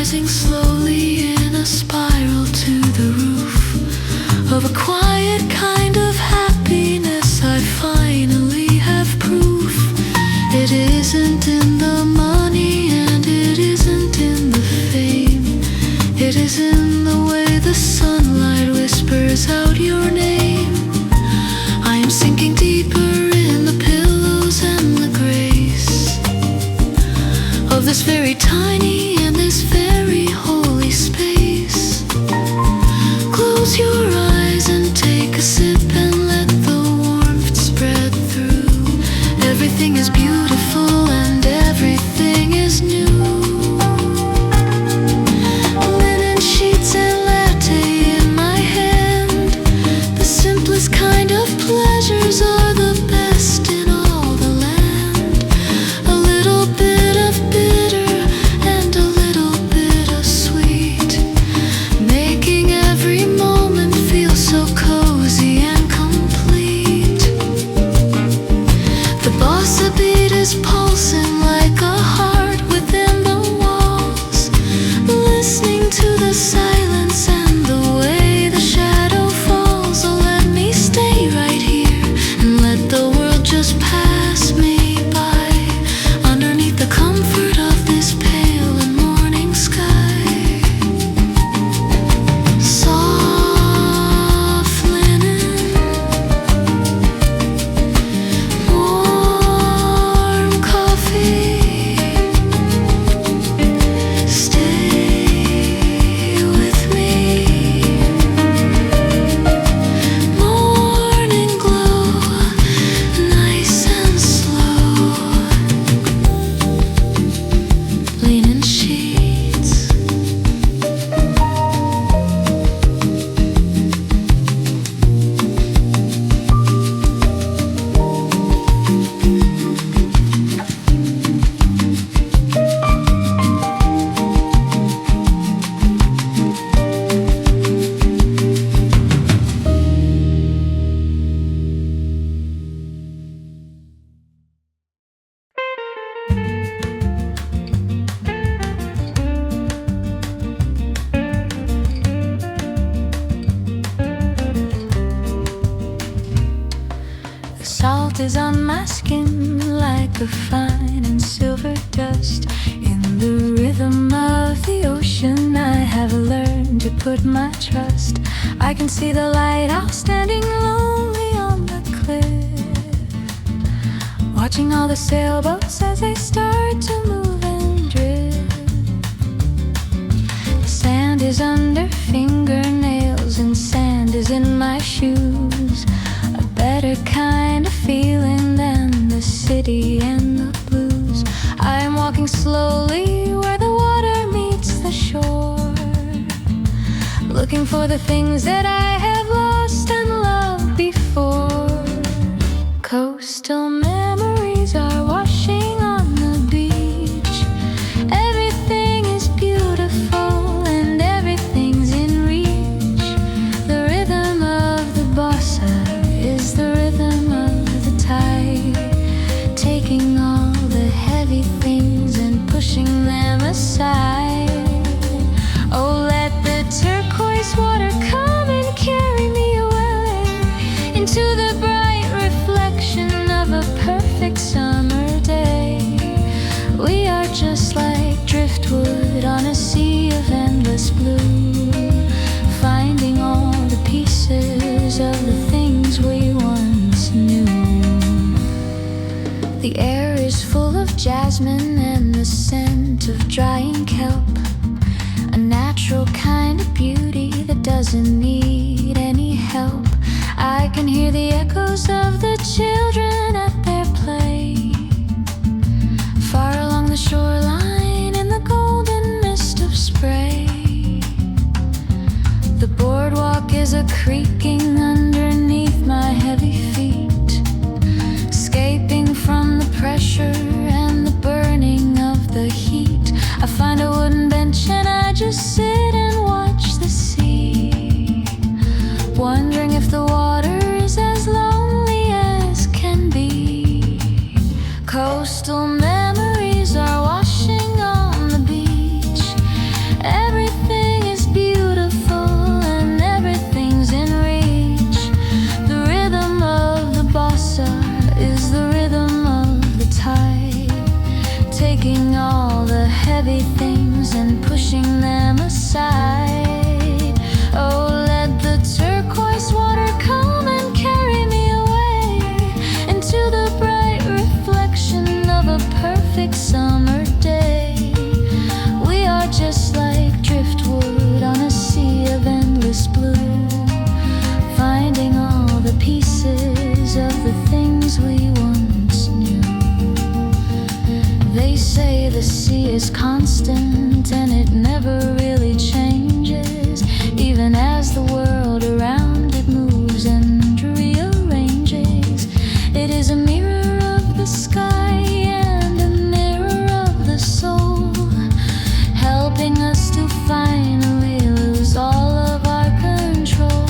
rising slowly in a spiral to the roof of a quiet kind of happiness. I finally have proof. It isn't in the money and it isn't in the fame. It is in the way the sunlight whispers out your name. I am sinking deeper in the pillows and the grace of this very tiny and this very holy space. Close your eyes and take a sip and let the warmth spread through. Everything is beautiful and everything is new. Linen sheets and latte in my hand. The simplest kind of pleasures are the best in all the land. A little bit of bitter and a little bit of sweet, making every moment feel so cozy and complete. The bossa beat is pulsing like a heart within the walls, listening to the silence and the way the shadow falls. Oh, let me stay right here and let the world just pass me by, underneath the comfort of this pale and morning sky. Soft linen, warm coffee. Stay with me. Morning glow, nice and slow. Linen sheets. The salt is on my skin like the fine and silver dust. In the rhythm of the ocean I have learned to put my trust. I can see the lighthouse standing lonely on the cliff, watching all the sailboats as they start to move and drift. The sand is under fingernails and sand is in my shoes. A better kind of feeling than the city and the blues. I am walking slowly where the water meets the shore, looking for the things that I have lost and loved before. Coastal memories are washing on the beach. Everything is beautiful and everything's in reach. The rhythm of the bossa is the rhythm of the tide, taking all the heavy things and pushing them aside. Oh, let the turquoise water come and carry me away into the bright reflection of a perfect summer day. We are just like driftwood on a sea of endless blue, finding all the pieces of the things we once knew. The air is full of jasmine and the scent of drying kelp, a natural kind of beauty that doesn't need any help. I can hear the echoes of the children at their play, far along the shoreline in the golden mist of spray. The boardwalk is a creaking underneath my heavy feet, escaping from the pressure and the burning of the heat. I find a wooden bench and I just sit and watch the sea, wondering if the water is as lonely as can be. taking all the heavy things and pushing them aside. Oh, let the turquoise water come and carry me away into the bright reflection of a perfect summer day. We are just like driftwood on a sea of endless blue, finding all the pieces of the things we once knew. They say the sea is constant and it never really changes, even as the world around it moves and rearranges. It is a mirror of the sky and a mirror of the soul, helping us to finally lose all of our control.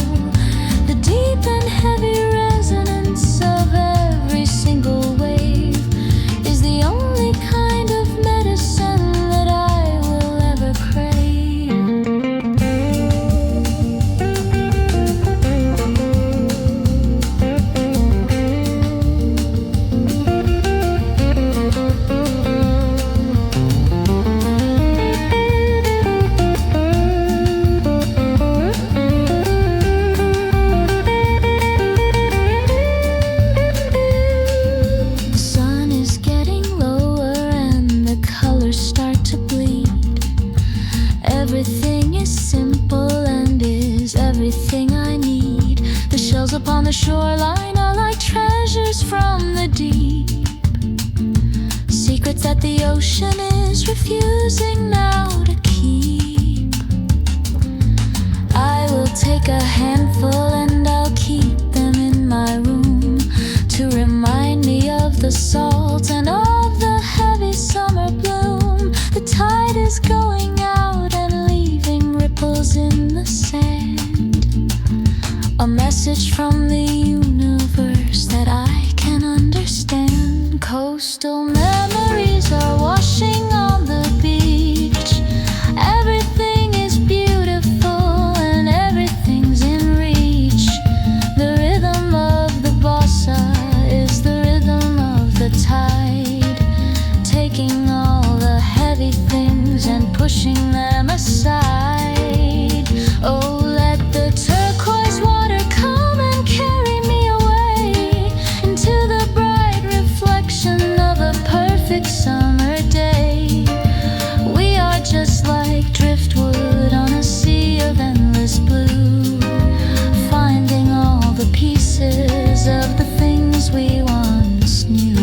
The deep and heavy resonance of every single wave is the only kind of medicine that I will ever crave. The sun is getting lower and the colors start to bleed. Everything is simple and is everything I need. The shells upon the shoreline are like treasures from the deep, secrets that the ocean is refusing now to keep. I will take a handful and I'll keep them in my room to remind me of the salt and of the heavy summer bloom. The tide is going out and leaving ripples in the sand, a message from the universe that I can understand. Coastal memories are washing on the beach. Everything is beautiful and everything's in reach. The rhythm of the bossa is the rhythm of the tide, taking all the heavy things and pushing them aside. Oh, let the turquoise water come and carry me away into the bright reflection of a perfect summer day. We are just like driftwood on a sea of endless blue, finding all the pieces of the things we once knew.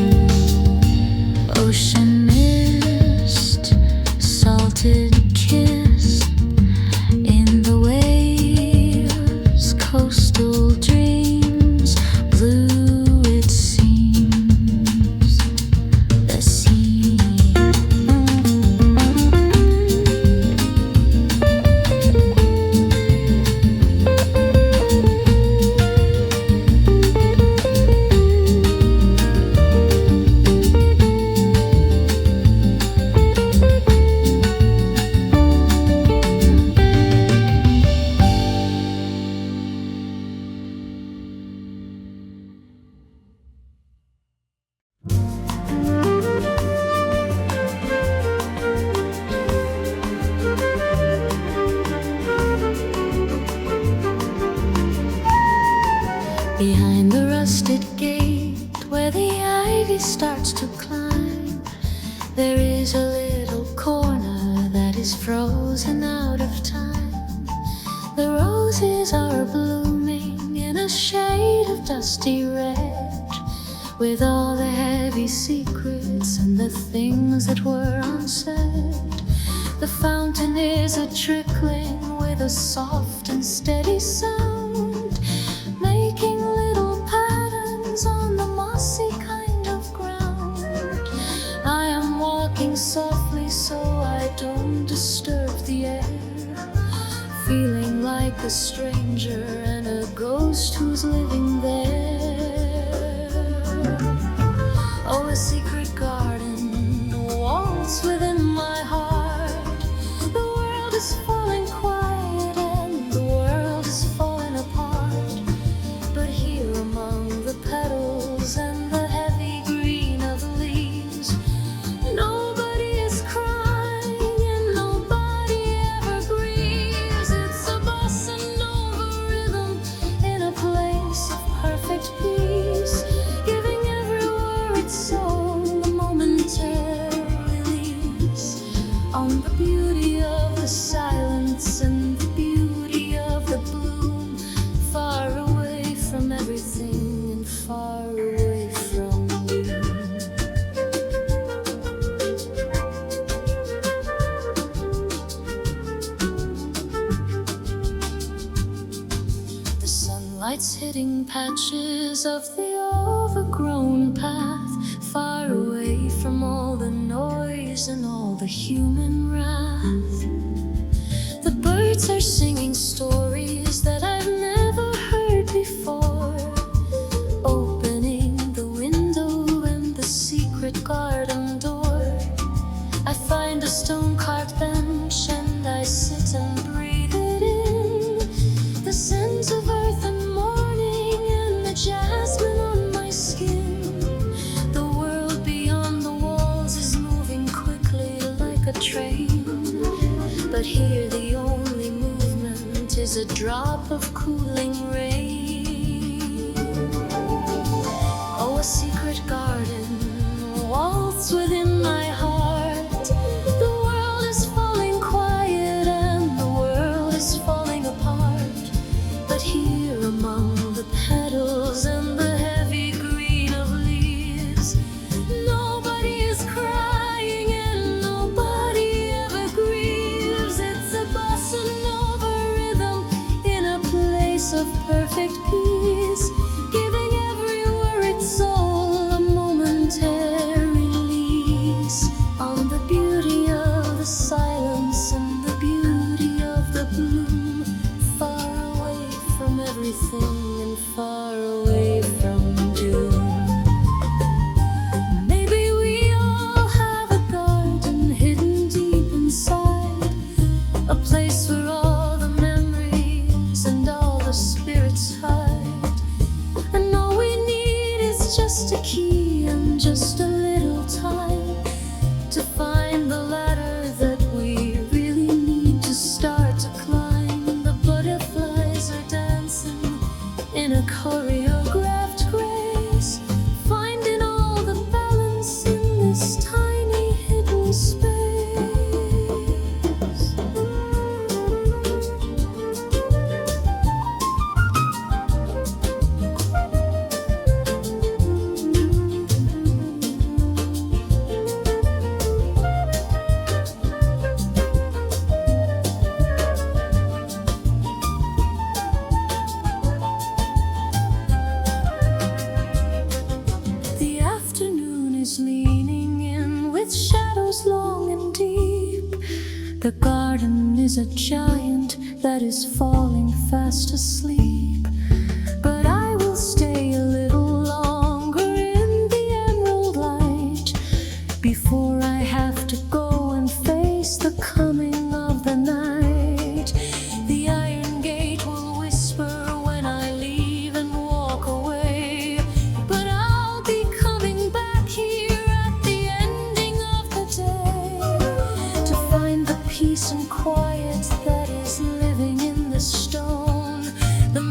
Ocean mist, salted kiss in the waves, coastal dreams, blue it seems, the sea. Behind the rusted gate where the ivy starts to climb, there is a little corner that is frozen out of time. The roses are blooming in a shade of dusty red, with all the heavy secrets and the things that were unsaid. The fountain is a trickling with a soft and steady sound, making little patterns on the mossy kind of ground. I am walking softly so I don't disturb the air, feeling like a stranger and a ghost who's living there. Oh, a secret garden waltz within my heart. The world is falling quiet and the world is falling apart, but here among the petals and the heavy green of the leaves, nobody on the beauty of the silence and the beauty of the bloom, far away from everything and far away from you. The sunlight's hitting patches of the overgrown path, far away from all the noise and all the human wrath. The birds are singing stories that I've never heard before, opening the window and the secret garden door. I find a stone-carved bench and I sit and breathe it in, the scent of earth and morning and the jasmine on my skin. The world beyond the walls is moving quickly like a train, but here the only movement is a drop of cooling rain. Oh, a secret garden waltz within my heart. The world is falling quiet and the world is falling apart, but here among the petals and the heavy green of leaves, nobody is crying and nobody ever grieves. It's a bossa nova rhythm in a place of perfect peace, giving every worried soul a momentary release on the beauty of the silence and the beauty of the bloom, far away from everything and far away from doom. Maybe we all have a garden hidden deep inside, a place where all the memories and all the spirits hide, and all we need is just a key and just a little time to find the ladder that we really need to start to climb. The butterflies are dancing in a choreographed grace, finding all the balance in this tiny hidden space. The afternoon is leaning in with shadows long and deep. The garden is a giant that is falling fast asleep, but I will stay a little longer in the emerald light before I have to go and face the coming of the night. The iron gate will whisper when I leave and walk away, but I'll be coming back here at the ending of the day to find the peace and quiet that is living in the stone. The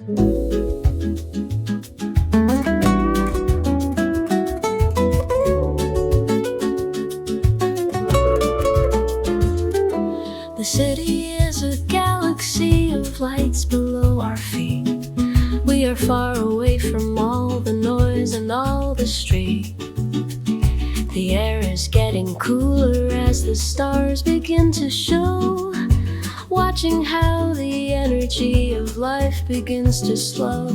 The city is a galaxy of lights below our feet. We are far away from all the noise and all the street. The air is getting cooler as the stars begin to show, watching how the energy of life begins to slow.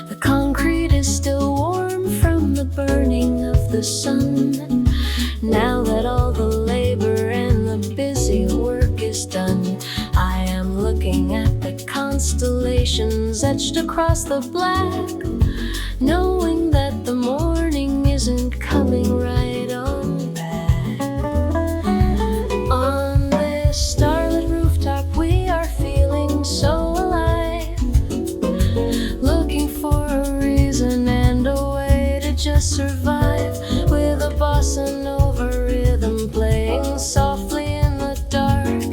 The concrete is still warm from the burning of the sun. Now that all the labor and the busy work is done, I am looking at the constellations etched across the black, knowing that the morning isn't coming right on back. On this starlit rooftop we are feeling so alive, looking for a reason and a way to just survive, with a bossa nova rhythm playing softly in the dark,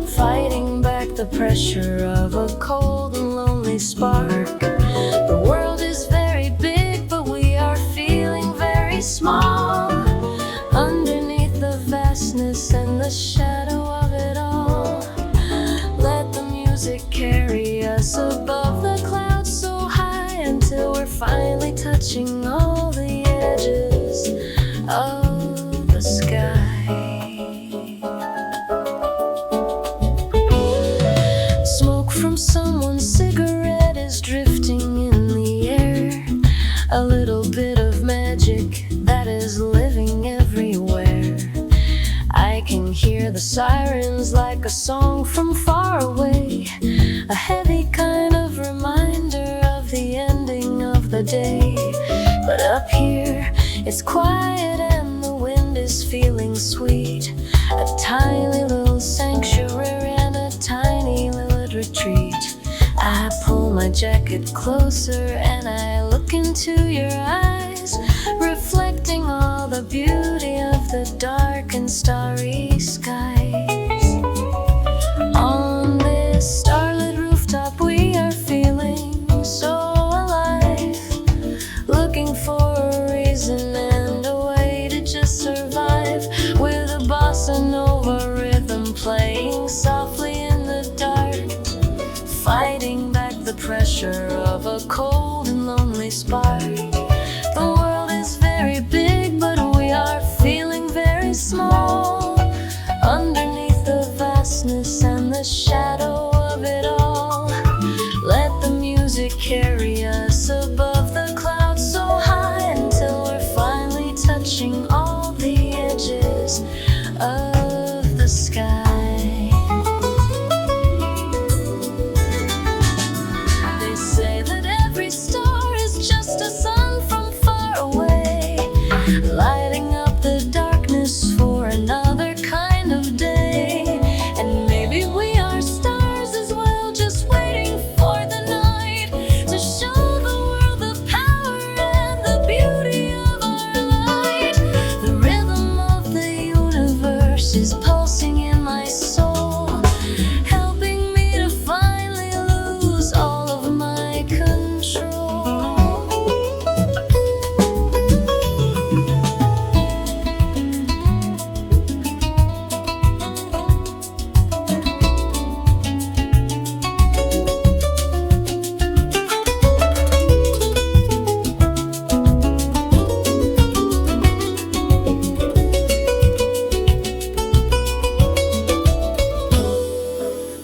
fighting back the pressure of a cold and lonely spark. The world is very big, but we are feeling very small, underneath the vastness and the shadow of it all. Let the music carry us above the clouds so high, until we're finally touching all the edges of the sky. Smoke from someone's cigarette is drifting in the air, a little bit of magic that is living everywhere. I can hear the sirens like a song from far away, a heavy kind of reminder of the ending of the day. But up here it's quiet and the wind is feeling sweet, a tiny little sanctuary and a tiny little retreat. I pull my jacket closer and I look into your eyes, reflecting all the beauty of the dark and starry skies. On this starlit rooftop we are feeling so alive, looking for a reason and a way to just survive, with a bossa nova rhythm playing softly in the dark, fighting back the pressure of a cold and lonely spark. The world is very big, but we are feeling very small, underneath the vastness and the shadow of it all. Let the music carry us above the clouds so high, until we're finally touching all the edges of the sky. They say that every star is just a sun from far away, lighting up the darkness for another kind of day. And maybe we are stars as well, just waiting for the night to show the world the power and the beauty of our light. The rhythm of the universe is pulsing in my soul, helping me to finally lose all of my control.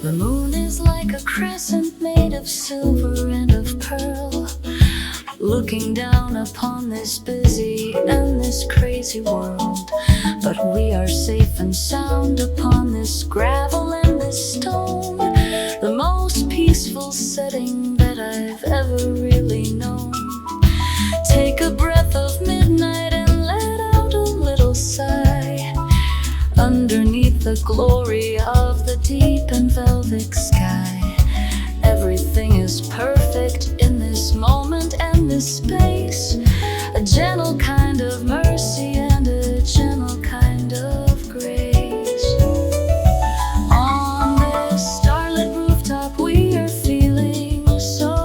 The moon is like a crescent made of silver and of pearl, looking down upon this busy and this crazy world. But we are safe and sound upon this gravel and this stone, the most peaceful setting that I've ever really known. Take a breath of midnight and let out a little sigh, underneath the glory of the deep and velvet sky. Everything is perfect in this moment and this space, a gentle kind of mercy and a gentle kind of grace. On this starlit rooftop we are feeling so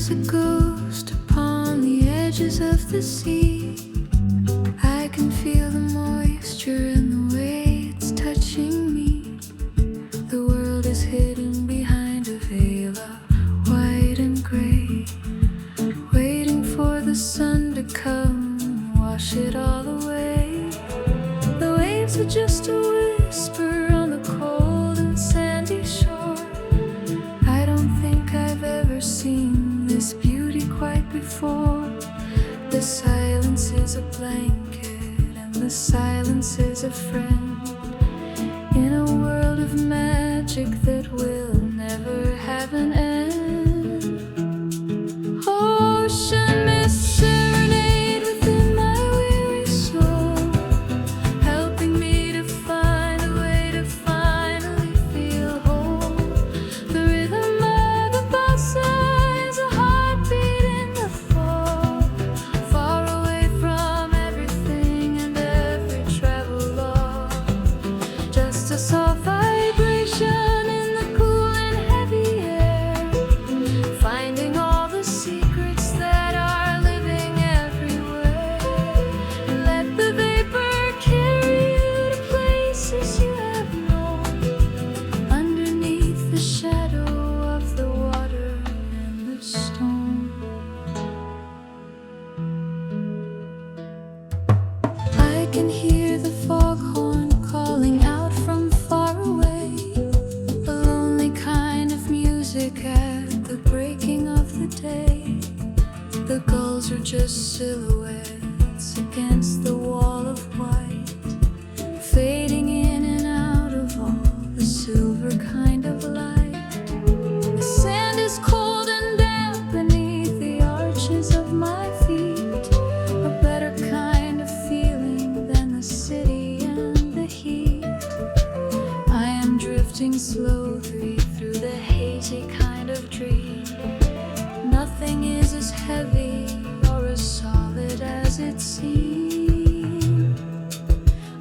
is a ghost upon the edges of the sea. I can feel the moisture in the way it's touching me. The world is hidden behind a veil of white and gray, waiting for the sun to come and wash it all away. The waves are just a whisper on the cold and sandy shore. I don't think I've ever seen this beauty quite before. The silence is a blanket and the silence is a friend, in a world of magic that will never have an end. Ocean is serenade within my weary soul, helping me to find a way to finally feel whole. The rhythm of the bossa is a heartbeat in the fall, far away from everything and every travel log. Just a soft vibration in the cool and heavy air, finding all the secrets that are living everywhere. Let the vapor carry you to places you have known, underneath the shadow of the water and the stone. I can hear the foghorn calling out from far away, a lonely kind of music at the breaking of the day. The gulls are just silhouettes against the wall of white, fading in and out of all the silver kind of light. The sand is cold and damp beneath the arches of my feet, a better kind of feeling than the city and the heat. I am drifting slowly through the hazy kind of dream. Nothing is as heavy or as solid as it seems.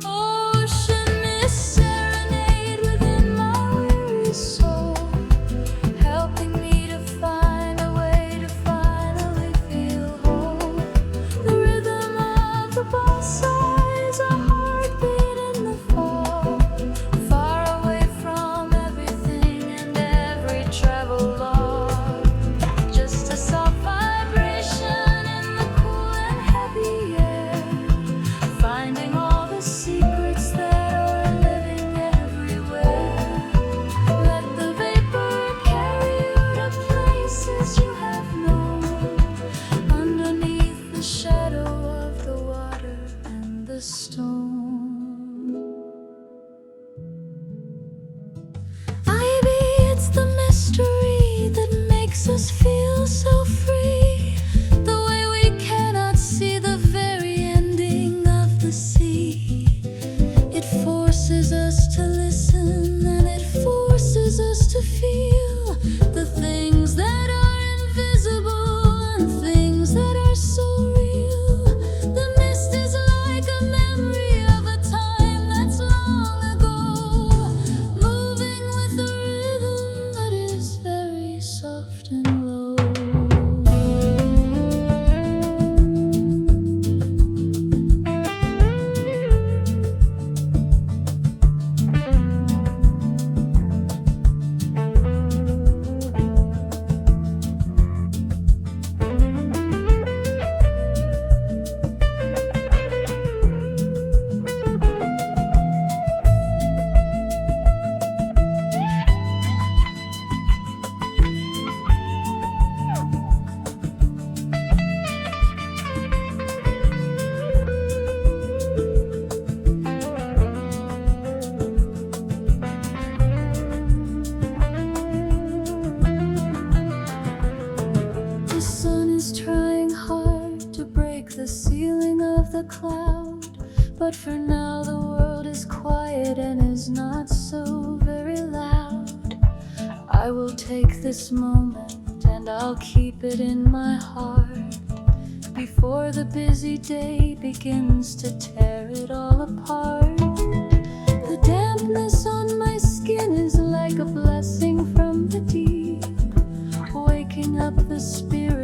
Ocean is serenade within my weary soul, helping me to find a way to finally feel whole. The rhythm of the bossa is a heartbeat in the fall, far away from everything and every travel log. Just a soft vibration in the cool and heavy air, finding all the secrets that are living everywhere. Let the vapor carry you to places you have known, underneath the shadow of the water and the stone. Maybe it's the mystery that makes us feel so free, the way we cannot see the very ending of the sea. It forces us to listen and it forces us to feel the things that are invisible and things that are so real. The mist is like a memory of a time that's long ago, moving with a rhythm that is very soft and low. The sun is trying hard to break the ceiling of the cloud, but for now the world is quiet and is not so very loud. I will take this moment and I'll keep it in my heart before the busy day begins to tear it all apart. The dampness on my skin is like a blessing from the deep, waking up the spirit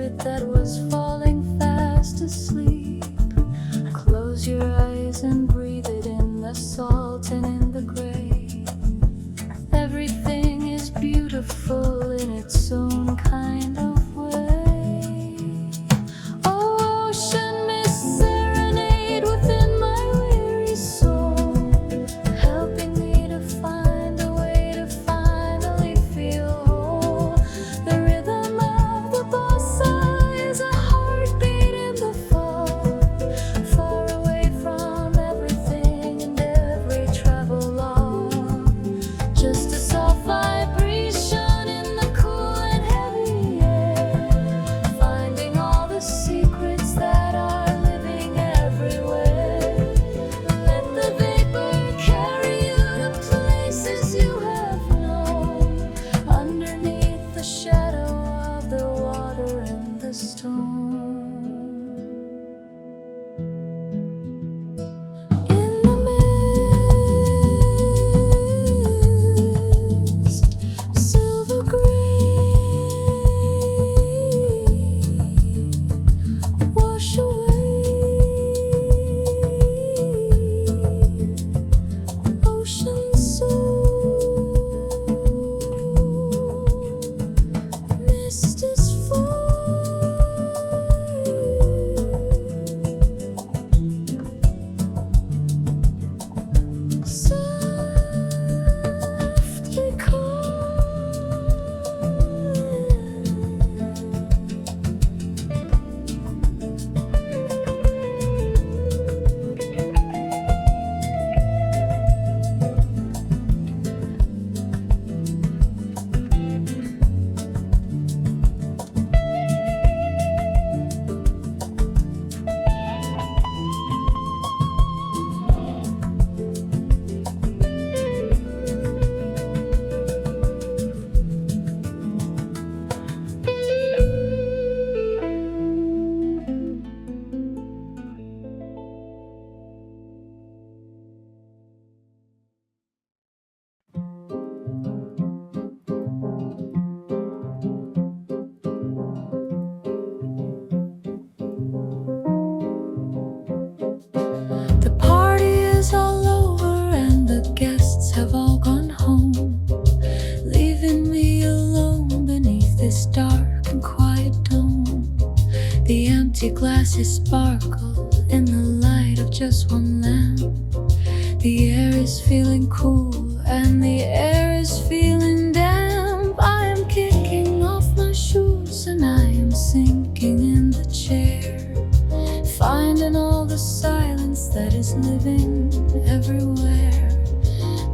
Empty glasses sparkle in the light of just one lamp. The air is feeling cool and the air is feeling damp. I am kicking off my shoes and I am sinking in the chair, finding all the silence that is living everywhere.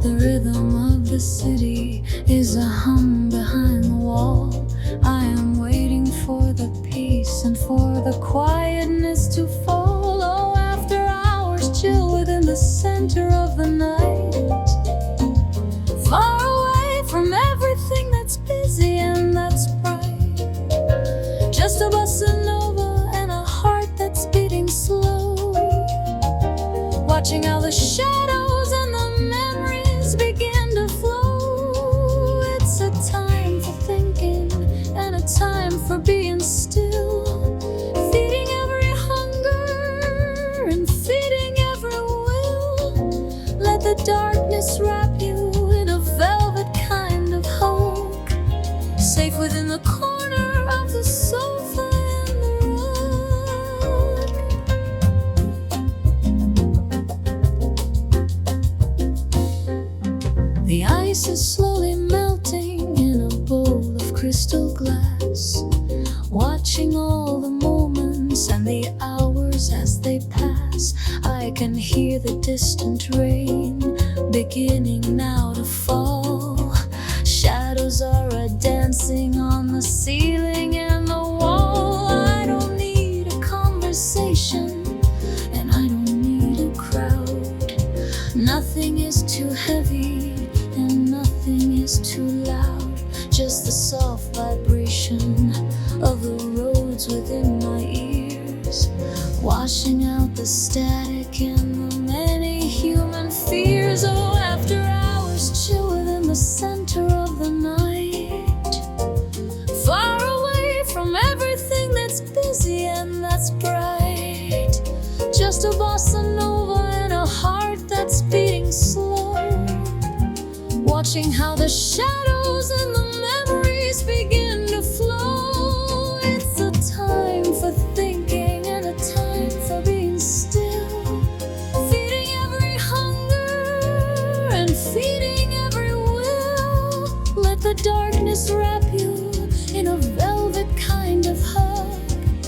The rhythm of the city is a hum behind the wall. I am waiting for the peace and for the quietness to follow. After hours chill within the center of the night, far away from everything that's busy and that's bright. Just a bossa nova and a heart that's beating slow, watching how the shadows and the memories begin to flow. It's a time for thinking and a time for being still, feeding every hunger and feeding every will. Let the darkness wrap you in a velvet kind of hug, safe within the corner of the sofa and the rug. The ice is slowly melting in a bowl of crystal glass, watching all the moments and the hours as they pass. I can hear the distant rain beginning now to fall. Shadows are dancing on the ceiling and the wall. I don't need a conversation and I don't need a crowd. Nothing is too heavy and nothing is too loud. Just the soft vibration of the roads within my ears, washing out the static and the many human fears. Oh, after hours chill within the center of the night, far away from everything that's busy and that's bright. Just a bossa nova and a heart that's beating slow, watching how the shadows and the memories begin to flow. It's a time for thinking and a time for being still, feeding every hunger and feeding every will. Let the darkness wrap you in a velvet kind of hug,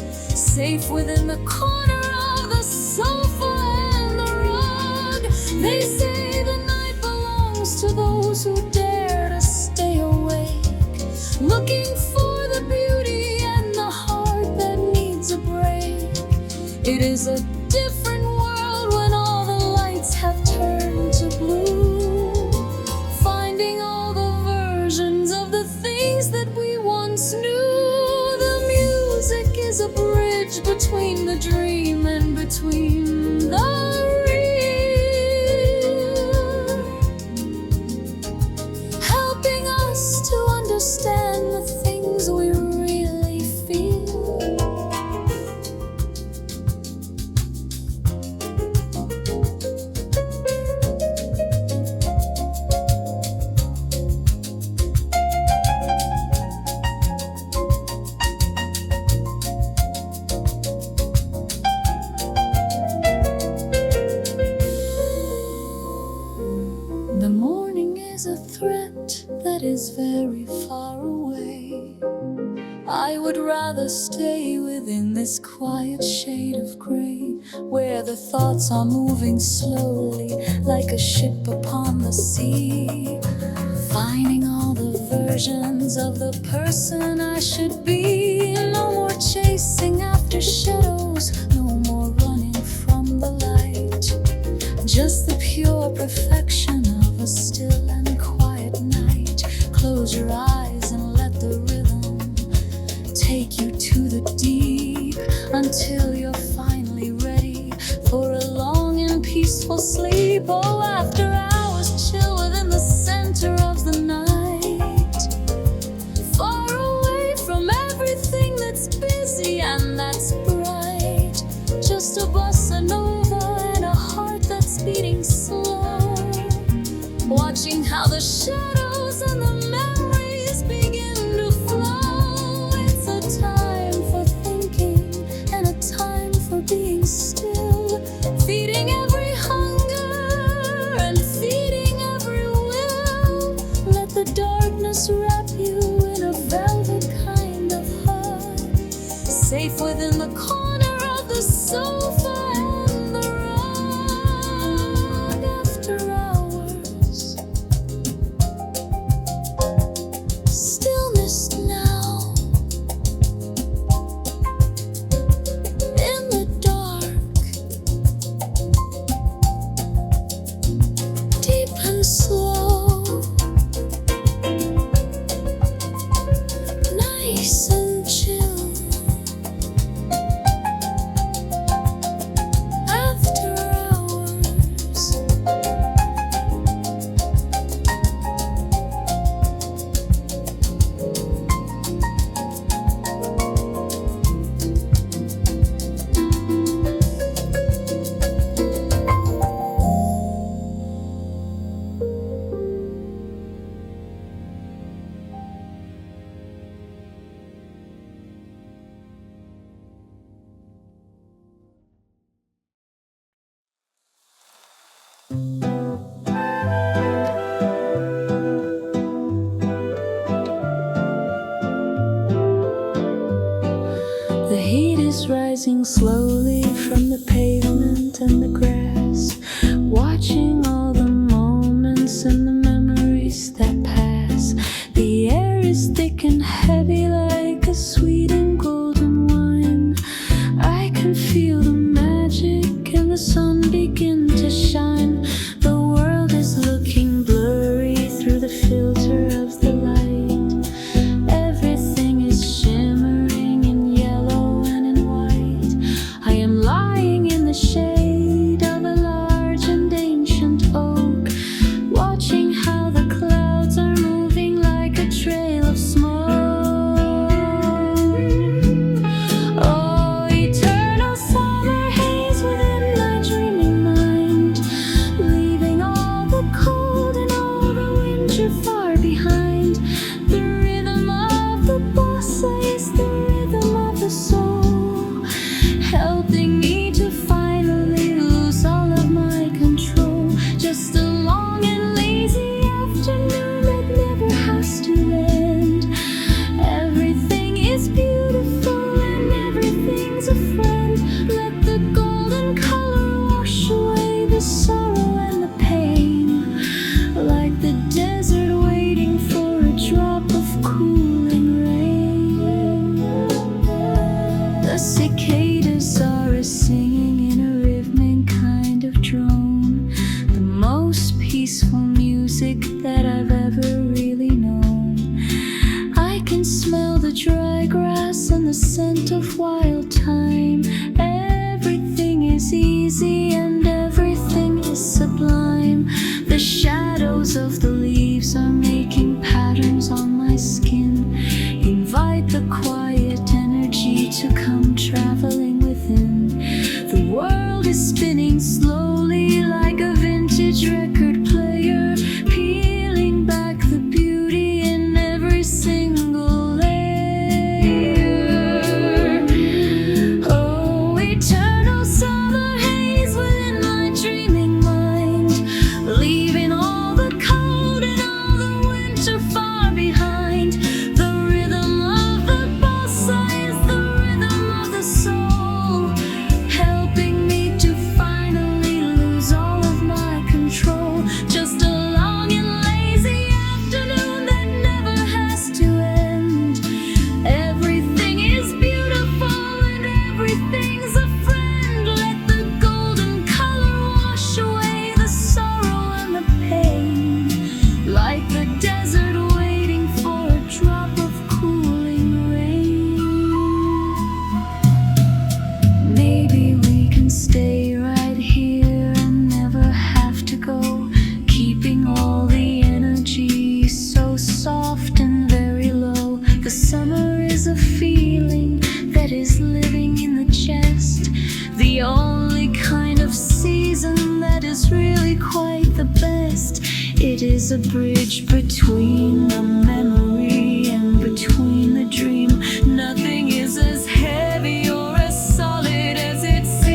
safe within the corner of the sofa and the rug. They say the night belongs to those who dare to stay awake, looking for the beauty and the heart that needs a break. It is a different world when all the lights have turned to blue, finding all the versions of the things that we once knew. The music is a bridge between the dream and between the real, helping us to understand the things we really feel. The morning is a threat that is very far away. I would rather stay within this quiet shade of gray, where the thoughts are moving slowly like a ship upon the sea, finding all the versions of the person I should be. No more chasing after shadows, no more running from the light, just the pure perfection of a still and quiet night. Close your eyes and let the rhythm take you to the deep, until you're finally ready for a long and peaceful sleep. Oh, after hours chill within the center of the night, far away from everything that's busy and that's bright. Just a bossa nova and a heart that's beating slow, watching how the shadows and the memories begin to flow. It's a time for thinking and a time is rising slowly from the pavement and the grass, watching all the moments and the memories that pass. The air is thick and heavy like a sweet and golden wine. I can feel the magic and the sun begin to shine. The world is looking blurry through the filter of the light. Everything is shimmering in yellow and in white. I am lying in the shade of a large and ancient oak, watching how the clouds are moving like a trail of smoke. Oh, eternal summer haze within my dreaming mind, leaving all the cold and all the winter far behind. The rhythm of the bossa is the rhythm of the soul, helping me to finally lose all of my control. Just a long and lazy afternoon that never has to end. Everything is beautiful and everything's a friend. Let the golden color wash away the sorrow and the pain, like the desert waiting for a drop of cooling rain. The cicadas are singing in a rhythmic kind of drone, the most peaceful music that I've ever really known. I can smell the dry grass and the scent of wild thyme. Everything is easy and everything is sublime. The shadows of the leaves are making patterns on my skin. Invite the quiet energy to come traveling within. The world is spinning slowly like a vintage record player, peeling back the beauty in every single layer. Oh, eternal summer haze within my dreaming mind, leaving all the cold and all the winter far behind. The rhythm of the bossa is the rhythm of the soul, helping me to finally lose all of my control. Just a long and lazy afternoon that never has to end. Everything is beautiful and everything's a friend. Let the golden color wash away the sorrow and the pain, like the desert waiting for a drop of cooling rain. Maybe we can stay right here and never have to go, keeping all the energy so soft and very low. The summer is a feeling that is living in the chest, the only kind of season that is really quite the best. It is a bridge between the memory and between the dream. Nothing is as heavy or as solid as it seems.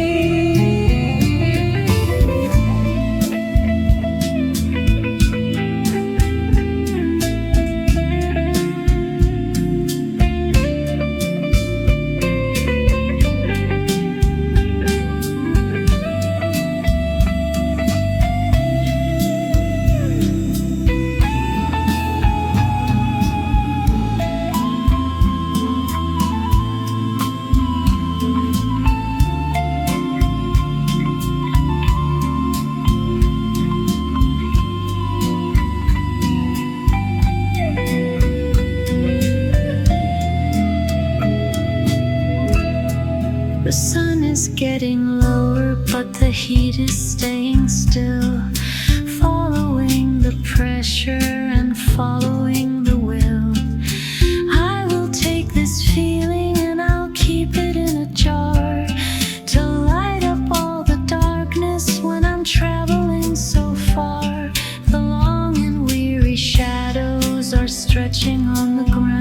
The sun is getting lower, but the heat is staying still, following the pressure and following the will. I will take this feeling and I'll keep it in a jar to light up all the darkness when I'm traveling so far. The long and weary shadows are stretching on the ground.